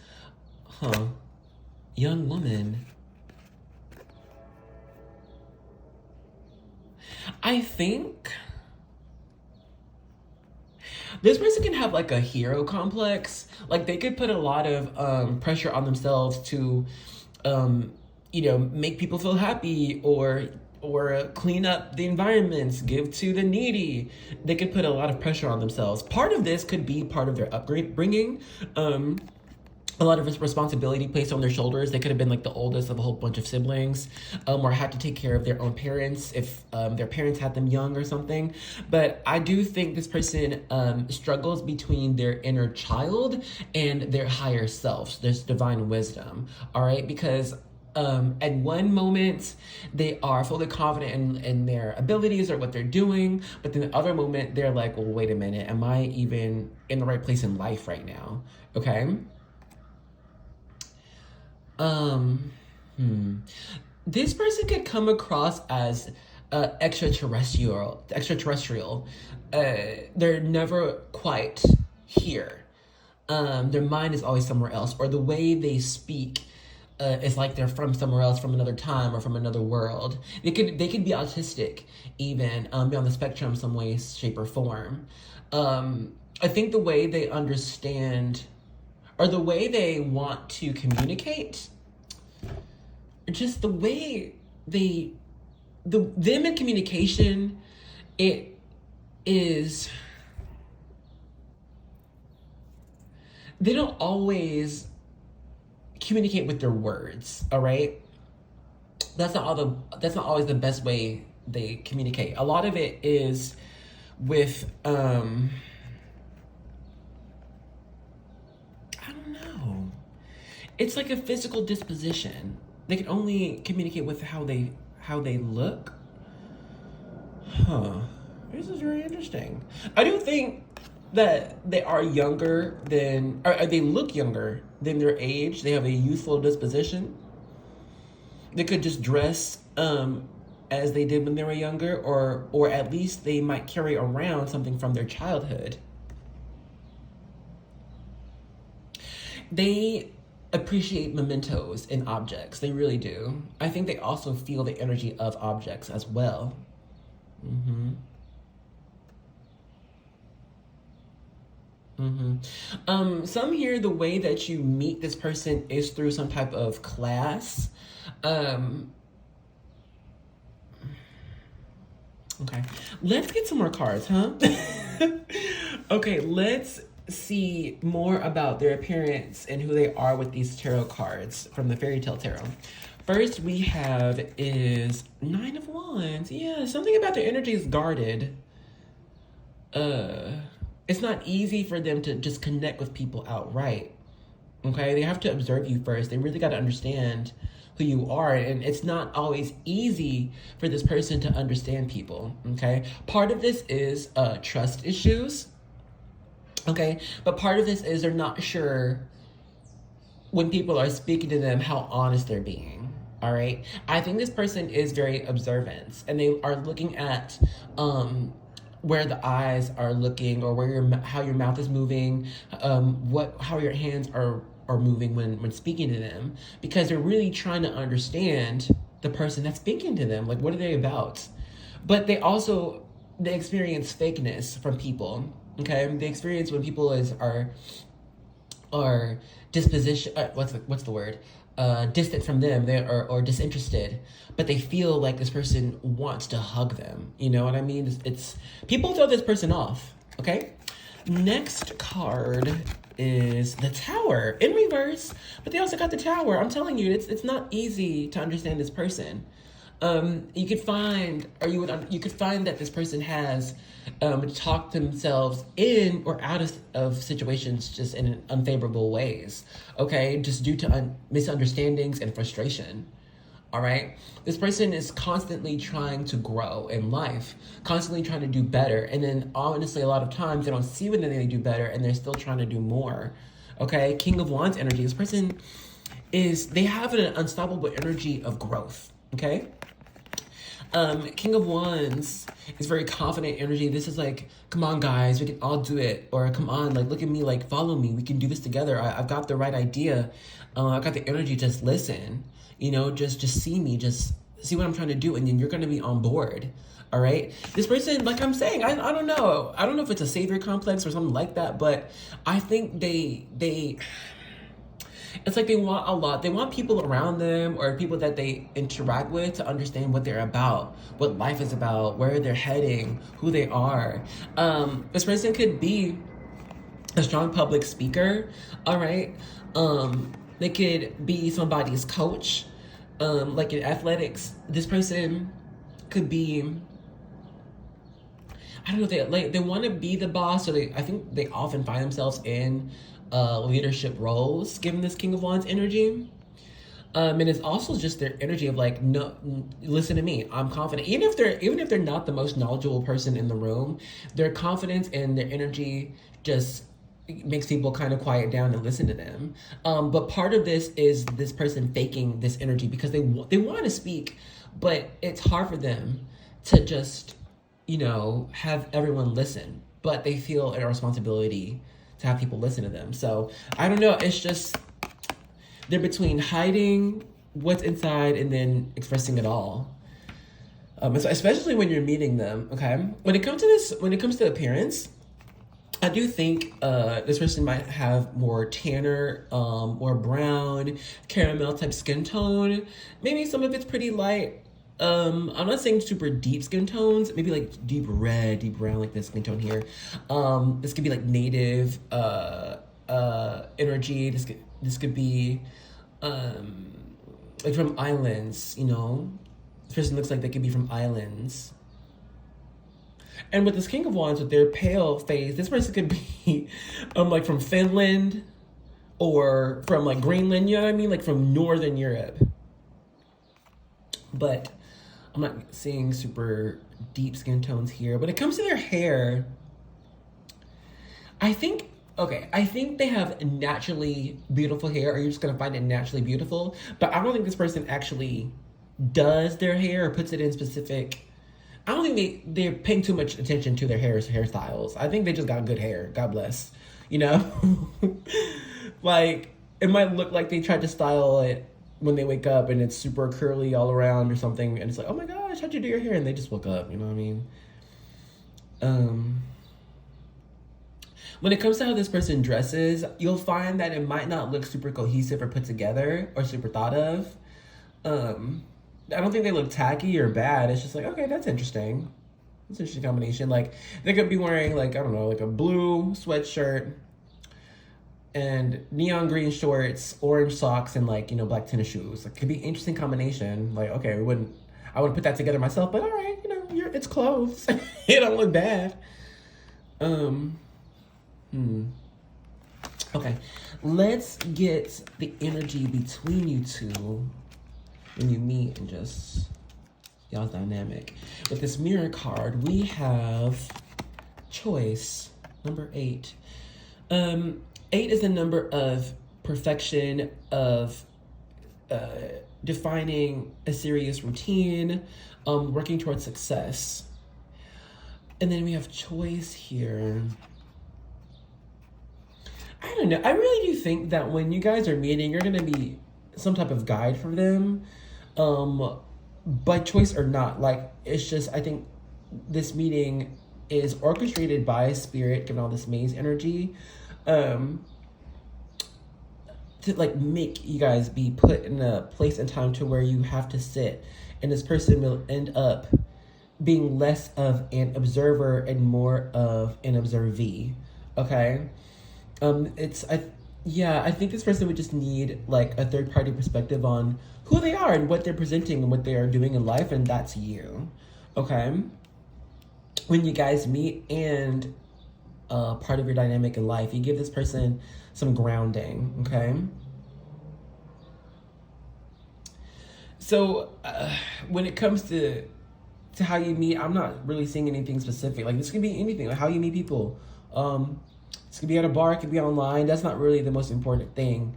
S1: Huh. Young woman. I think this person can have like a hero complex. Like, they could put a lot of pressure on themselves to you know, make people feel happy, or clean up the environments, give to the needy. They could put a lot of pressure on themselves. Part of this could be part of their upbringing. A lot of responsibility placed on their shoulders. They could have been like the oldest of a whole bunch of siblings, or had to take care of their own parents if their parents had them young or something. But I do think this person struggles between their inner child and their higher self, there's divine wisdom, all right? Because at one moment, they are fully confident in their abilities or what they're doing, but then the other moment, they're like, well, wait a minute, am I even in the right place in life right now? Okay? This person could come across as extraterrestrial. They're never quite here. Their mind is always somewhere else, or the way they speak it's like they're from somewhere else, from another time or from another world. They could be autistic, even be on the spectrum some way, shape, or form. I think the way they understand, or the way they want to communicate, just the way them in communication, it is, they don't always communicate with their words, all right? That's not always the best way they communicate. A lot of it is with I don't know. It's like a physical disposition. They can only communicate with how they look. Huh. This is very interesting. I do think that they are younger than, or they look younger than their age. They have a youthful disposition. They could just dress as they did when they were younger, or at least they might carry around something from their childhood. They appreciate mementos in objects. They really do. I think they also feel the energy of objects as well. Some here, the way that you meet this person is through some type of class. Okay, let's get some more cards, huh? Okay, let's see more about their appearance and who they are with these tarot cards from the Fairy Tale Tarot. First we have is Nine of Wands. Yeah, something about their energy is guarded. It's not easy for them to just connect with people outright. Okay, they have to observe you first. They really got to understand who you are, and it's not always easy for this person to understand people. Okay, part of this is trust issues. Okay, but part of this is they're not sure when people are speaking to them how honest they're being. All right, I think this person is very observant, and they are looking at where the eyes are looking, or where how your mouth is moving, how your hands are moving when speaking to them, because they're really trying to understand the person that's speaking to them. Like, what are they about? But they experience fakeness from people. Okay, they experience when people are disposition. What's the word? Distant from them, or disinterested, but they feel like this person wants to hug them. You know what I mean? It's people throw this person off. Okay. Next card is the Tower in reverse, but they also got the Tower. I'm telling you, it's not easy to understand this person. You could find that this person has talked themselves in or out of situations just in unfavorable ways. Okay, just due to misunderstandings and frustration. All right, this person is constantly trying to grow in life, constantly trying to do better, and then honestly, a lot of times they don't see when they do better, and they're still trying to do more. Okay, King of Wands energy. This person they have an unstoppable energy of growth. Okay. King of Wands is very confident energy. This is like, come on guys, we can all do it. Or come on, like, look at me, like, follow me. We can do this together. I've got the right idea. I've got the energy, just listen. You know, just see me, just see what I'm trying to do. And then you're going to be on board. All right. This person, like I'm saying, I don't know. I don't know if it's a savior complex or something like that, but I think it's like they want a lot. They want people around them or people that they interact with to understand what they're about, what life is about, where they're heading, who they are. This person could be a strong public speaker. All right. They could be somebody's coach. Like in athletics, this person could be, I don't know, they want to be the boss, or I think they often find themselves in leadership roles, given this King of Wands energy. And it's also just their energy of like, no, listen to me, I'm confident. Even if they're not the most knowledgeable person in the room, their confidence and their energy just makes people kind of quiet down and listen to them. But part of this is this person faking this energy because they want to speak, but it's hard for them to just, have everyone listen. But they feel a responsibility to have people listen to them. So I don't know. It's just they're between hiding what's inside and then expressing it all. So especially when you're meeting them. Okay. When it comes to appearance, I do think this person might have more tanner, more brown, caramel type skin tone. Maybe some of it's pretty light. I'm not saying super deep skin tones, maybe like deep red, deep brown, like this skin tone here. This could be like native energy. This could be like from islands, This person looks like they could be from islands. And with this King of Wands, with their pale face, this person could be like from Finland or from like Greenland, you know what I mean? Like from Northern Europe. But I'm not seeing super deep skin tones here. When it comes to their hair, I think they have naturally beautiful hair, or you're just gonna find it naturally beautiful. But I don't think this person actually does their hair or puts it in specific. I don't think they're paying too much attention to their hairstyles. I think they just got good hair. God bless. Like, it might look like they tried to style it when they wake up and it's super curly all around or something, and it's like, oh my gosh, how'd you do your hair? And they just woke up, you know what I mean? When it comes to how this person dresses, you'll find that it might not look super cohesive or put together or super thought of. I don't think they look tacky or bad. It's just like, okay, that's interesting. It's an interesting combination. Like, they could be wearing, like, I don't know, like a blue sweatshirt and neon green shorts, orange socks, and like, black tennis shoes. Like, could be an interesting combination. Like, okay, I wouldn't put that together myself, but all right, it's clothes. It don't look bad. Okay, Okay, let's get the energy between you two when you meet and just y'all's dynamic. With this mirror card, we have choice, number 8. 8 is the number of perfection, of defining a serious routine, working towards success. And then we have choice here. I don't know. I really do think that when you guys are meeting, you're going to be some type of guide for them. By choice or not. Like, it's just, I think this meeting is orchestrated by spirit, given all this maze energy, to like make you guys be put in a place and time to where you have to sit. And this person will end up being less of an observer and more of an observee. Okay? I think this person would just need like a third party perspective on who they are and what they're presenting and what they are doing in life, and that's you. Okay? When you guys meet and part of your dynamic in life, you give this person some grounding, okay? So when it comes to how you meet, I'm not really seeing anything specific. Like, this could be anything, like how you meet people. This could be at a bar, it could be online. That's not really the most important thing.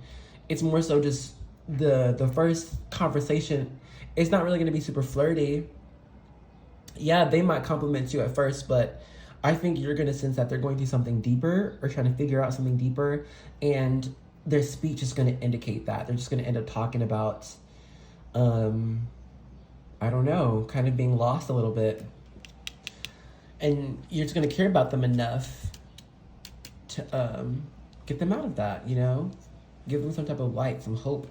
S1: It's more so just the first conversation. It's not really going to be super flirty. Yeah, they might compliment you at first, but I think you're going to sense that they're going through something deeper or trying to figure out something deeper, and their speech is going to indicate that. They're just going to end up talking about, I don't know, kind of being lost a little bit. And you're just going to care about them enough to get them out of that, you know? Give them some type of light, some hope.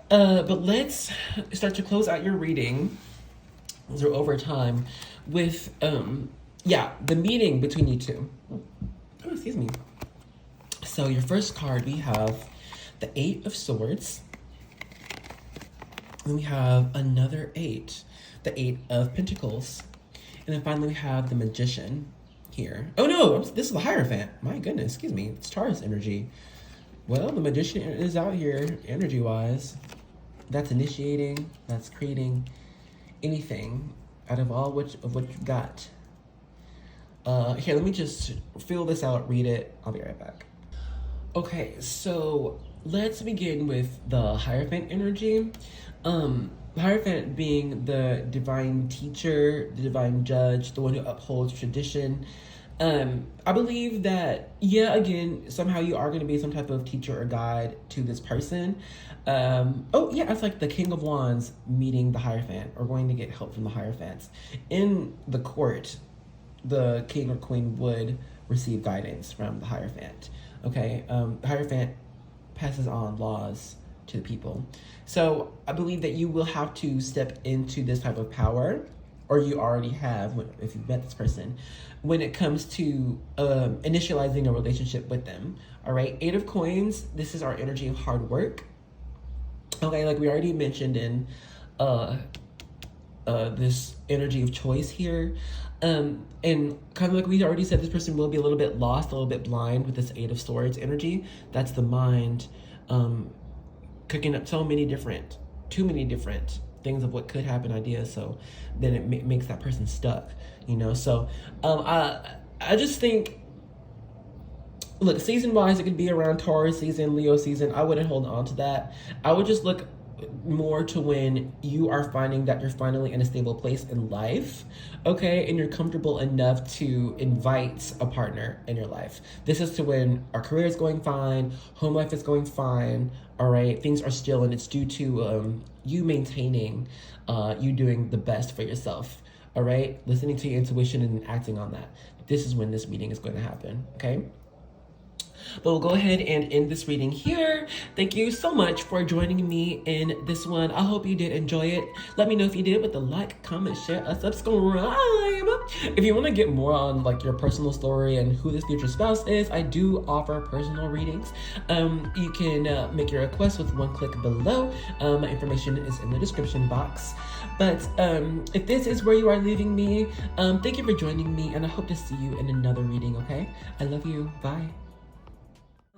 S1: But let's start to close out your reading. Those are over time with, the meeting between you two. Oh, excuse me. So your first card, we have the 8 of Swords. Then we have another 8, the 8 of Pentacles. And then finally we have the Magician here. Oh no, this is the Hierophant. My goodness, excuse me. It's Taurus energy. Well, the Magician is out here energy-wise. That's initiating, that's creating anything out of all of what you got. Here, let me just fill this out, read it. I'll be right back. Okay, so let's begin with the Hierophant energy. Hierophant being the divine teacher, the divine judge, the one who upholds tradition. I believe that, again, somehow you are going to be some type of teacher or guide to this person. It's like the King of Wands meeting the Hierophant, or going to get help from the Hierophants. In the court, the king or queen would receive guidance from the Hierophant. Okay, the Hierophant passes on laws to the people. So I believe that you will have to step into this type of power, or you already have if you've met this person, when it comes to initializing a relationship with them. All right, 8 of Coins, this is our energy of hard work. Okay, like we already mentioned in this energy of choice here. And kind of like we already said, this person will be a little bit lost, a little bit blind with this 8 of Swords energy. That's the mind cooking up too many different things of what could happen, ideas. So then it makes that person stuck, you know? So I just think, look, season-wise, it could be around Taurus season, Leo season. I wouldn't hold on to that. I would just look more to when you are finding that you're finally in a stable place in life, okay, and you're comfortable enough to invite a partner in your life. This is to when our career is going fine, home life is going fine, all right, things are still, and it's due to you maintaining, you doing the best for yourself, all right, listening to your intuition and acting on that. This is when this meeting is going to happen, okay? But we'll go ahead and end this reading here. Thank you so much for joining me in this one. I hope you did enjoy it. Let me know if you did with a like, comment, share, a subscribe. If you want to get more on like your personal story and who this future spouse is, I do offer personal readings. You can make your request with one click below. My information is in the description box. But if this is where you are leaving me, thank you for joining me, and I hope to see you in another reading, okay? I love you. Bye.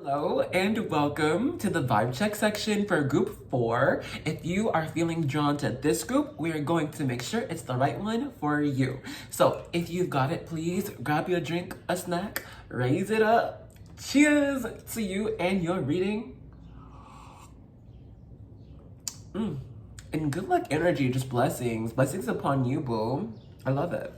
S1: Hello and welcome to the vibe check section for group 4. If you are feeling drawn to this group, we are going to make sure it's the right one for you. So if you've got it, please grab your drink, a snack, raise it up. Cheers to you and your reading. And good luck energy, just blessings. Blessings upon you, boo. I love it.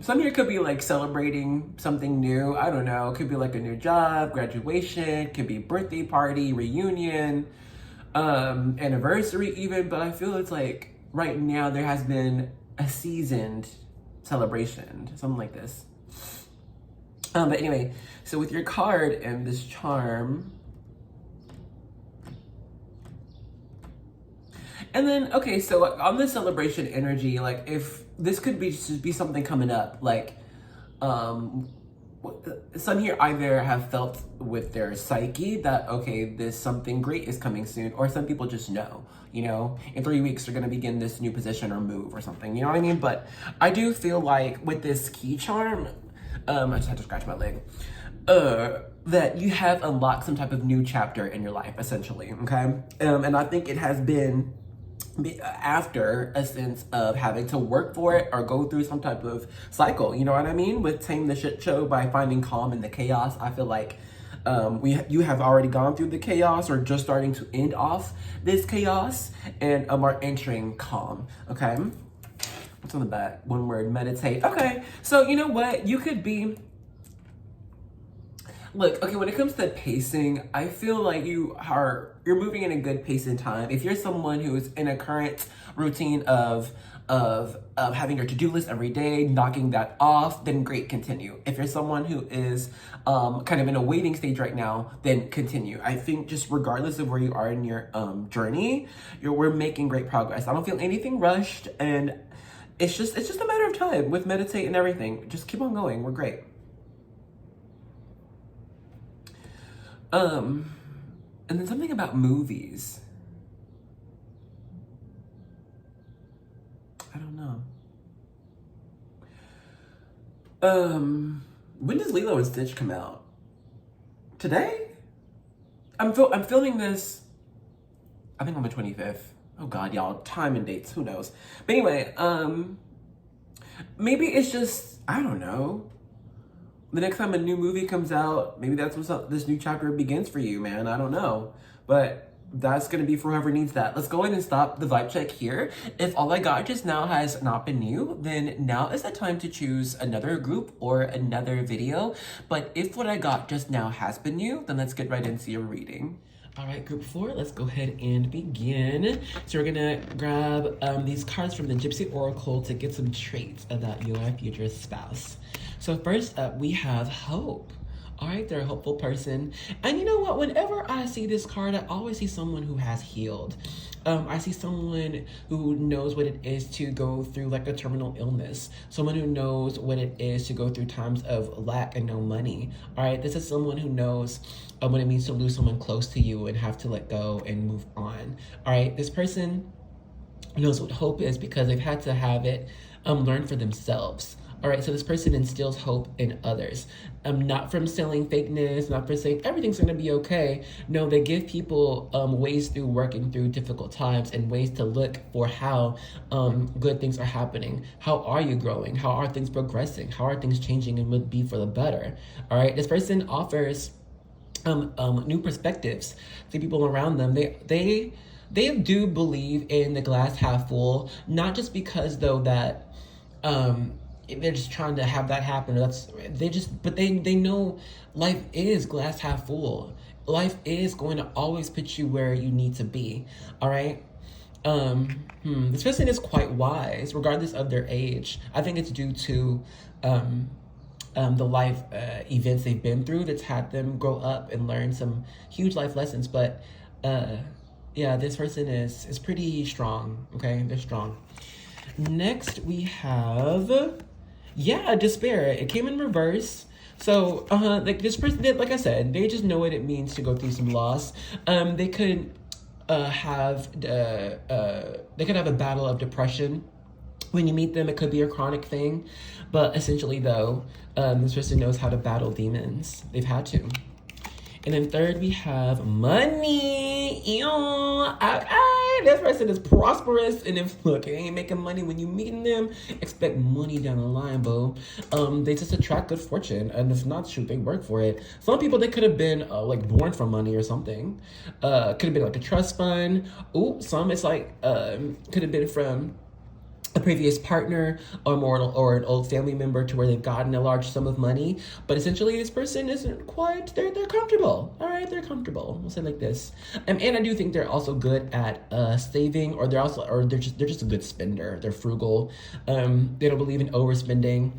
S1: Some here could be like celebrating something new. I don't know. It could be like a new job, graduation, could be birthday party, reunion, anniversary even. But I feel it's like right now there has been a seasoned celebration, something like this. But anyway, so with your card and this charm, and then, okay, so on the celebration energy, like if this could be just be something coming up, like some here either have felt with their psyche that, okay, this something great is coming soon, or some people just know, you know, in 3 weeks they're gonna begin this new position or move or something, you know what I mean? But I do feel like with this key charm, I just had to scratch my leg, that you have unlocked some type of new chapter in your life, essentially, okay? And I think it has been after a sense of having to work for it or go through some type of cycle, you know what I mean? With Tame the Shit Show by finding calm in the chaos. I feel like you have already gone through the chaos or just starting to end off this chaos and are entering calm, okay? What's on the back? One word, meditate. Okay, so you know what? You could be, look, okay, when it comes to pacing, I feel like you're moving in a good pace in time. If you're someone who is in a current routine of having your to-do list every day, knocking that off, then great, continue. If you're someone who is kind of in a waiting stage right now, then continue. I think just regardless of where you are in your journey, we're making great progress. I don't feel anything rushed, and it's just a matter of time with meditate and everything. Just keep on going. We're great. And then something about movies. I don't know. When does Lilo and Stitch come out? Today? I'm filming this, I think on the 25th. Oh God, y'all, time and dates, who knows? But anyway, maybe it's just, I don't know. The next time a new movie comes out, maybe that's what this new chapter begins for you, man. I don't know. But that's going to be for whoever needs that. Let's go ahead and stop the vibe check here. If all I got just now has not been new, then now is the time to choose another group or another video. But if what I got just now has been new, then let's get right into your reading. All right, group 4, let's go ahead and begin. So we're gonna grab these cards from the Gypsy Oracle to get some traits about your future spouse. So first up, we have hope. All right, they're a hopeful person. And you know what? Whenever I see this card, I always see someone who has healed. I see someone who knows what it is to go through like a terminal illness. Someone who knows what it is to go through times of lack and no money. All right, this is someone who knows what it means to lose someone close to you and have to let go and move on. All right, this person knows what hope is because they've had to have it learn for themselves. All right, so this person instills hope in others. Not from selling fakeness, not for saying everything's gonna be okay. No, they give people ways through working through difficult times and ways to look for how good things are happening. How are you growing? How are things progressing? How are things changing and would be for the better? All right, this person offers new perspectives to people around them. They do believe in the glass half full, not just because though that they're just trying to have that happen. But they know life is glass half full. Life is going to always put you where you need to be. All right. This person is quite wise, regardless of their age. I think it's due to the life events they've been through that's had them grow up and learn some huge life lessons. But yeah, this person is pretty strong. Okay, they're strong. Next we have, despair. It came in reverse. So, like this person, like I said, they just know what it means to go through some loss. They could have a battle of depression When you meet them, it could be a chronic thing, but essentially though, this person knows how to battle demons. They've had to. And then third, we have money. Ew. This person is prosperous, and if look, they ain't making money when you meeting them, expect money down the line, boo. They just attract good fortune, and it's not true. They work for it. Some people, they could have been like born from money or something. Could have been like a trust fund. Ooh, some it's like could have been from a previous partner or an old family member to where they've gotten a large sum of money, but essentially this person isn't quite, they're comfortable. All right, they're comfortable. We'll say it like this. And I do think they're also good at saving, or they're just a good spender. They're frugal. They don't believe in overspending.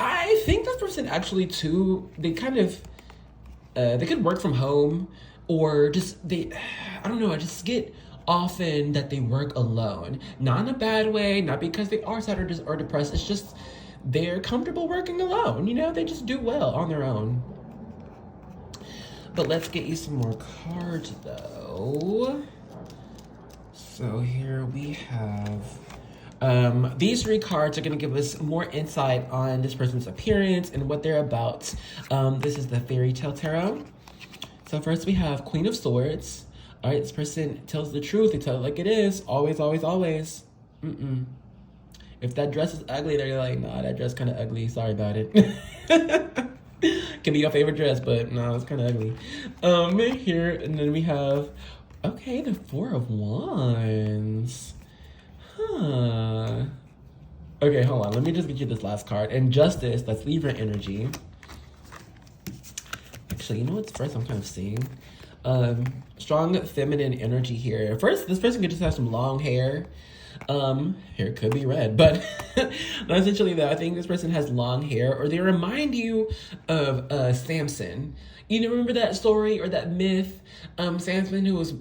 S1: I think this person actually too, they kind of they could work from home, or just I don't know, I just get often that they work alone, not in a bad way, not because they are sad or depressed. It's just they're comfortable working alone. You know, they just do well on their own. But let's get you some more cards though. So here we have these 3 cards are going to give us more insight on this person's appearance and what they're about. This is the Fairy Tale Tarot. So first we have Queen of Swords. All right, this person tells the truth. They tell it like it is. Always, always, always. If that dress is ugly, they're like, nah, that dress kind of ugly. Sorry about it. Can be your favorite dress, but no, it's kind of ugly. Here, and then we have, okay, the 4 of Wands. Huh. Okay, hold on. Let me just get you this last card. And Justice, that's Libra energy. Actually, you know what's first I'm kind of seeing? Strong feminine energy here. First, this person could just have some long hair. Hair could be red, but no, essentially though, I think this person has long hair, or they remind you of Samson. You know, remember that story or that myth? Samson who was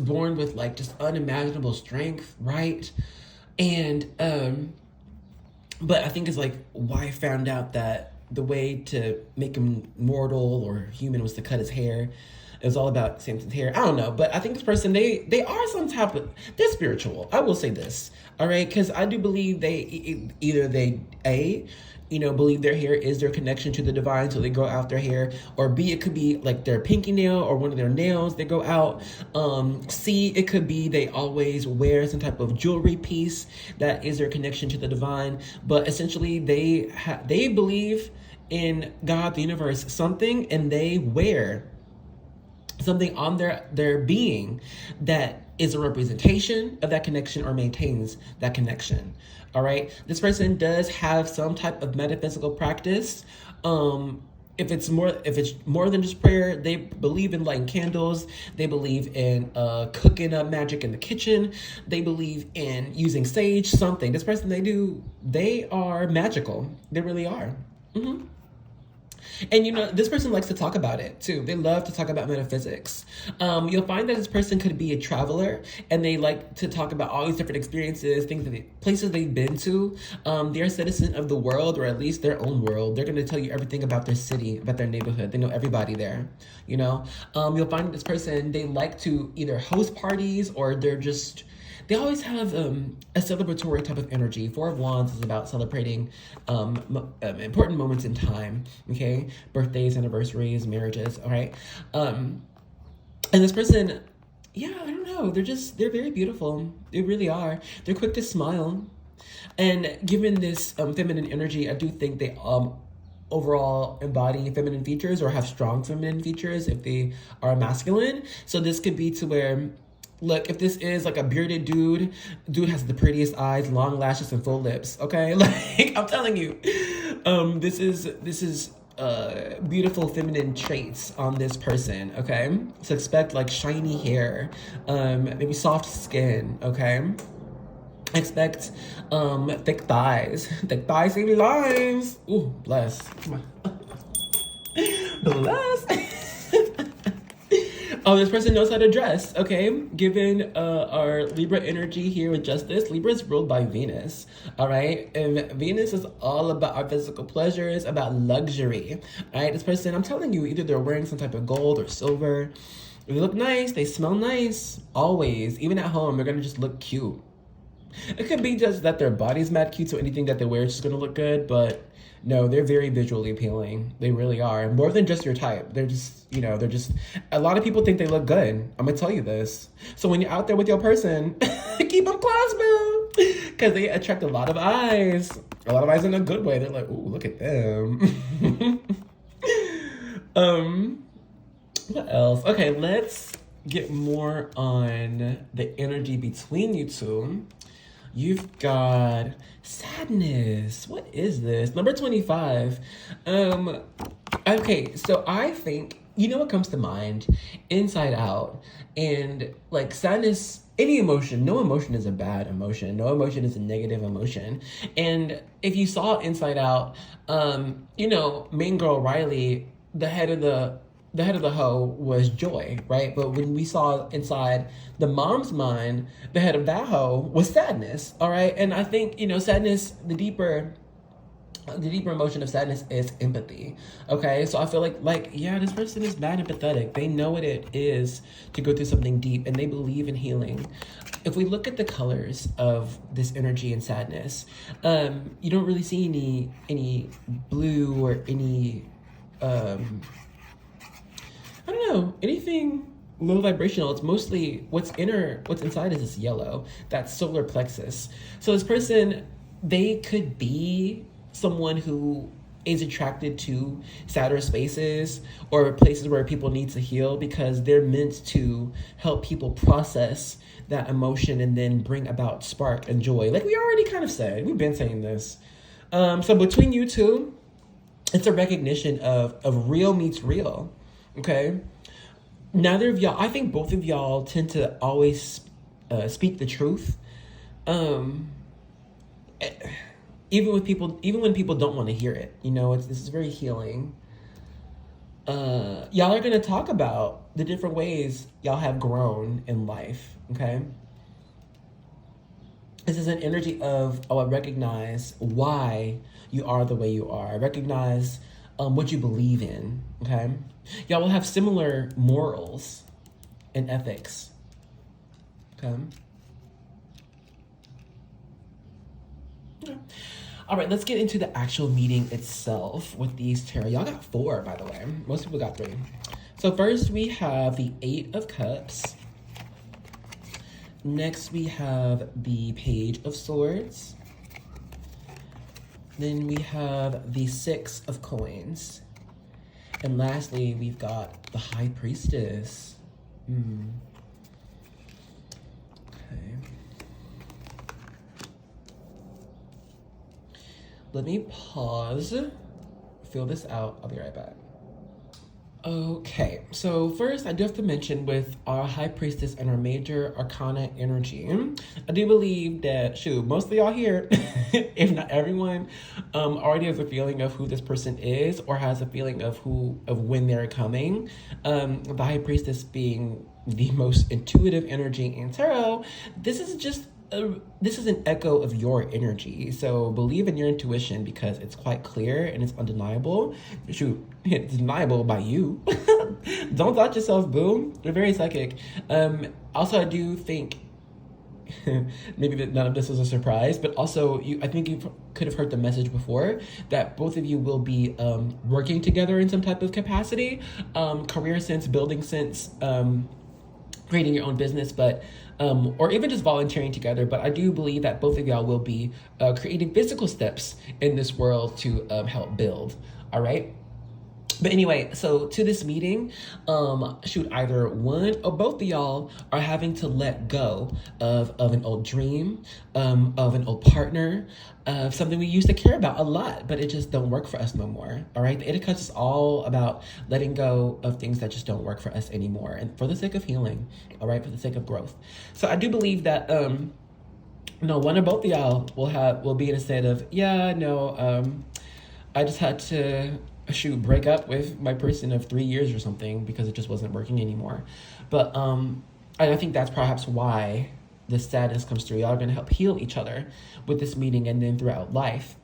S1: born with like just unimaginable strength, right? And but I think it's like wife found out that the way to make him mortal or human was to cut his hair. It was all about Samson's hair. I don't know, but I think this person, they are some type of, they're spiritual. I will say this, all right? Because I do believe believe their hair is their connection to the divine, so they grow out their hair. Or B, it could be like their pinky nail or one of their nails, they go out. C, it could be they always wear some type of jewelry piece that is their connection to the divine. But essentially, they believe in God, the universe, something, and they wear something on their being that is a representation of that connection or maintains that connection. All right. This person does have some type of metaphysical practice. If it's more than just prayer, they believe in lighting candles. They believe in cooking up magic in the kitchen. They believe in using sage, something. This person, they are magical. They really are. And you know, this person likes to talk about it too. They love to talk about metaphysics. You'll find that this person could be a traveler, and they like to talk about all these different experiences, places they've been to. They're a citizen of the world, or at least their own world. They're going to tell you everything about their city, about their neighborhood. They know everybody there, you know. You'll find this person, they like to either host parties, or they always have a celebratory type of energy. 4 of Wands is about celebrating important moments in time, okay? Birthdays, anniversaries, marriages, all right? And this person, yeah, I don't know. They're very beautiful. They really are. They're quick to smile. And given this feminine energy, I do think they overall embody feminine features or have strong feminine features if they are masculine. So this could be to where, look, if this is like a bearded dude has the prettiest eyes, long lashes, and full lips, okay? Like, I'm telling you, this is beautiful feminine traits on this person, okay? So expect like shiny hair, maybe soft skin, okay? Expect thick thighs. Thick thighs save lives. Ooh, bless. Come on. Bless. Oh, this person knows how to dress, okay? Given our Libra energy here with Justice, Libra is ruled by Venus, all right? And Venus is all about our physical pleasures, about luxury, all right? This person, I'm telling you, either they're wearing some type of gold or silver, They look nice, they smell nice, always. Even at home, they're gonna just look cute. It could be just that their body's mad cute, so anything that they wear is just gonna look good, but no, they're very visually appealing. They really are. More than just your type. They're just, a lot of people think they look good. I'm gonna tell you this. So when you're out there with your person, keep them close, boo. Because they attract a lot of eyes. A lot of eyes in a good way. They're like, ooh, look at them. What else? Okay, let's get more on the energy between you two. You've got sadness. What is this? Number 25. Okay, so I think, what comes to mind? Inside Out. And like sadness, any emotion, no emotion is a bad emotion. No emotion is a negative emotion. And if you saw Inside Out, main girl Riley, the head of the hoe was joy, right? But when we saw inside the mom's mind, the head of that hoe was sadness, all right? And I think, sadness, the deeper emotion of sadness is empathy, okay? So I feel like, yeah, this person is bad empathetic. They know what it is to go through something deep, and they believe in healing. If we look at the colors of this energy and sadness, you don't really see any blue or any, I don't know, anything low vibrational. It's mostly what's inside is this yellow, that's solar plexus. So this person, they could be someone who is attracted to sadder spaces or places where people need to heal because they're meant to help people process that emotion and then bring about spark and joy. Like we already kind of said, we've been saying this. So between you two, it's a recognition of real meets real. Okay, neither of y'all, I think both of y'all tend to always speak the truth. Even when people don't want to hear it, this is very healing. Y'all are going to talk about the different ways y'all have grown in life, okay? This is an energy of, I recognize why you are the way you are. I recognize what you believe in, okay? Y'all will have similar morals and ethics, okay? All right, let's get into the actual meeting itself with these tarot. Y'all got 4, by the way. Most people got 3. So first we have the 8 of Cups. Next we have the Page of Swords. Then we have the 6 of Coins. And lastly, we've got the High Priestess. Okay. Let me pause, fill this out. I'll be right back. Okay, so first I do have to mention with our High Priestess and our Major Arcana energy, I do believe that, most of y'all here, if not everyone, already has a feeling of who this person is or has a feeling of when they're coming. The High Priestess being the most intuitive energy in tarot, this is an echo of your energy. So believe in your intuition because it's quite clear and it's undeniable. It's deniable by you. Don't doubt yourself, boo. You're very psychic. Also, I do think maybe that none of this is a surprise, but also I think you could have heard the message before that both of you will be working together in some type of capacity, career sense, building sense, creating your own business, but or even just volunteering together. But I do believe that both of y'all will be creating physical steps in this world to help build. All right. But anyway, so to this meeting, either one or both of y'all are having to let go of an old dream, of an old partner, of something we used to care about a lot, but it just don't work for us no more. All right, the Eight of Cups is all about letting go of things that just don't work for us anymore, and for the sake of healing. All right, for the sake of growth. So I do believe that one or both of y'all will be in a state of I just had to break up with my person of 3 years or something because it just wasn't working anymore. But I think that's perhaps why the sadness comes through. Y'all are going to help heal each other with this meeting and then throughout life.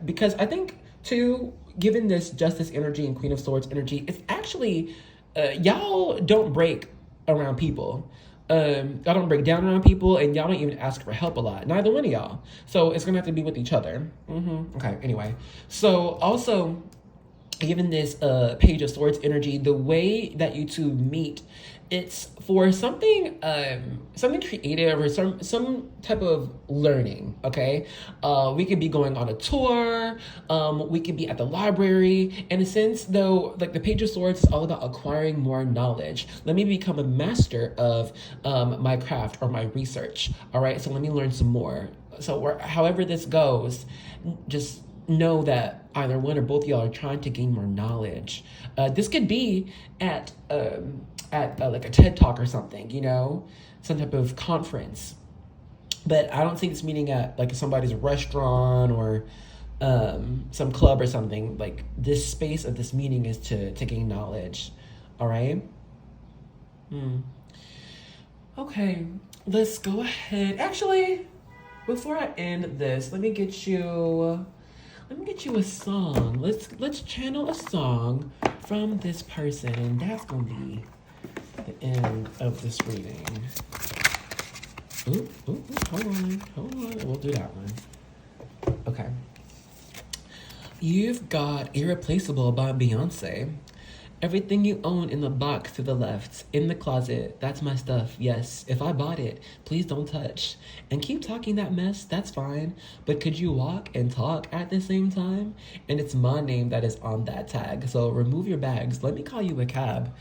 S1: Because I think, too, given this Justice energy and Queen of Swords energy, it's actually, y'all don't break around people. Y'all don't break down around people, and y'all don't even ask for help a lot. Neither one of y'all. So it's gonna have to be with each other. Okay, anyway. So also, given this Page of Swords energy, the way that you two meet, it's for something creative or some type of learning. Okay, we could be going on a tour, we could be at the library. In a sense, though, like the Page of Swords is all about acquiring more knowledge. Let me become a master of my craft or my research. All right, so let me learn some more. So however this goes, just know that either one or both of y'all are trying to gain more knowledge. This could be at like a TED Talk or something, you know, some type of conference. But I don't see this meeting at like somebody's restaurant or some club or something. Like this space of this meeting is to gain knowledge. All right. Okay, let's go ahead. Actually, before I end this, let me get you a song. Let's channel a song from this person, and that's gonna be the end of this reading. Hold on. We'll do that one. Okay. You've got Irreplaceable by Beyonce. Everything you own in the box to the left, in the closet, that's my stuff, yes. If I bought it, please don't touch. And keep talking that mess, that's fine. But could you walk and talk at the same time? And it's my name that is on that tag. So remove your bags, let me call you a cab.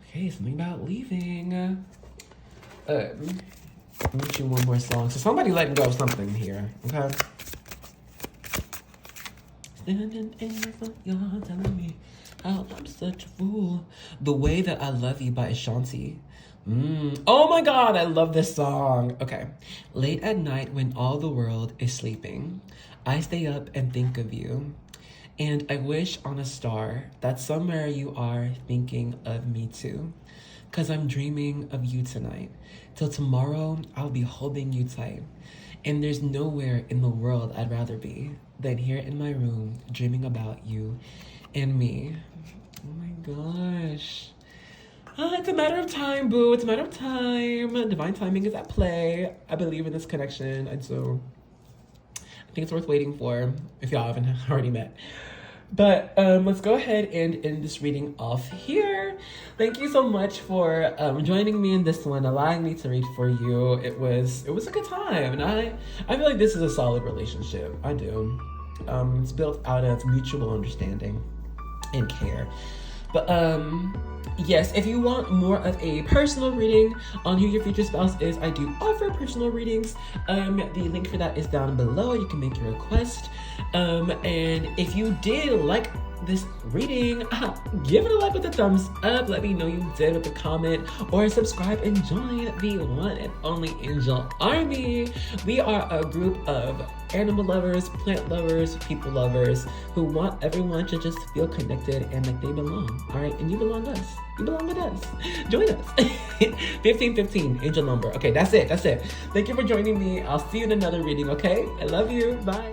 S1: Okay, something about leaving. Let me get you one more song. So somebody let go of something here, okay? Standing in your front yard telling me how I'm such a fool. The Way That I Love You by Ashanti. Oh my God, I love this song. Okay. Late at night when all the world is sleeping, I stay up and think of you. And I wish on a star that somewhere you are thinking of me too. 'Cause I'm dreaming of you tonight. Till tomorrow, I'll be holding you tight. And there's nowhere in the world I'd rather be than here in my room, dreaming about you and me. Oh my gosh. It's a matter of time, boo. It's a matter of time. Divine timing is at play. I believe in this connection. And so I think it's worth waiting for if y'all haven't already met. But let's go ahead and end this reading off here. Thank you so much for joining me in this one, allowing me to read for you. It was a good time, and I feel like this is a solid relationship. I do. It's built out of mutual understanding and care. But yes, if you want more of a personal reading on who your future spouse is, I do offer personal readings. The link for that is down below. You can make your request. And if you did like this reading, give it a like with a thumbs up. Let me know you did with a comment, or subscribe and join the one and only Angel Army. We are a group of animal lovers, plant lovers, people lovers who want everyone to just feel connected and like they belong. All right, and you belong to us. You belong with us. Join us. 1515, Angel number. Okay, that's it. Thank you for joining me. I'll see you in another reading. Okay, I love you. Bye.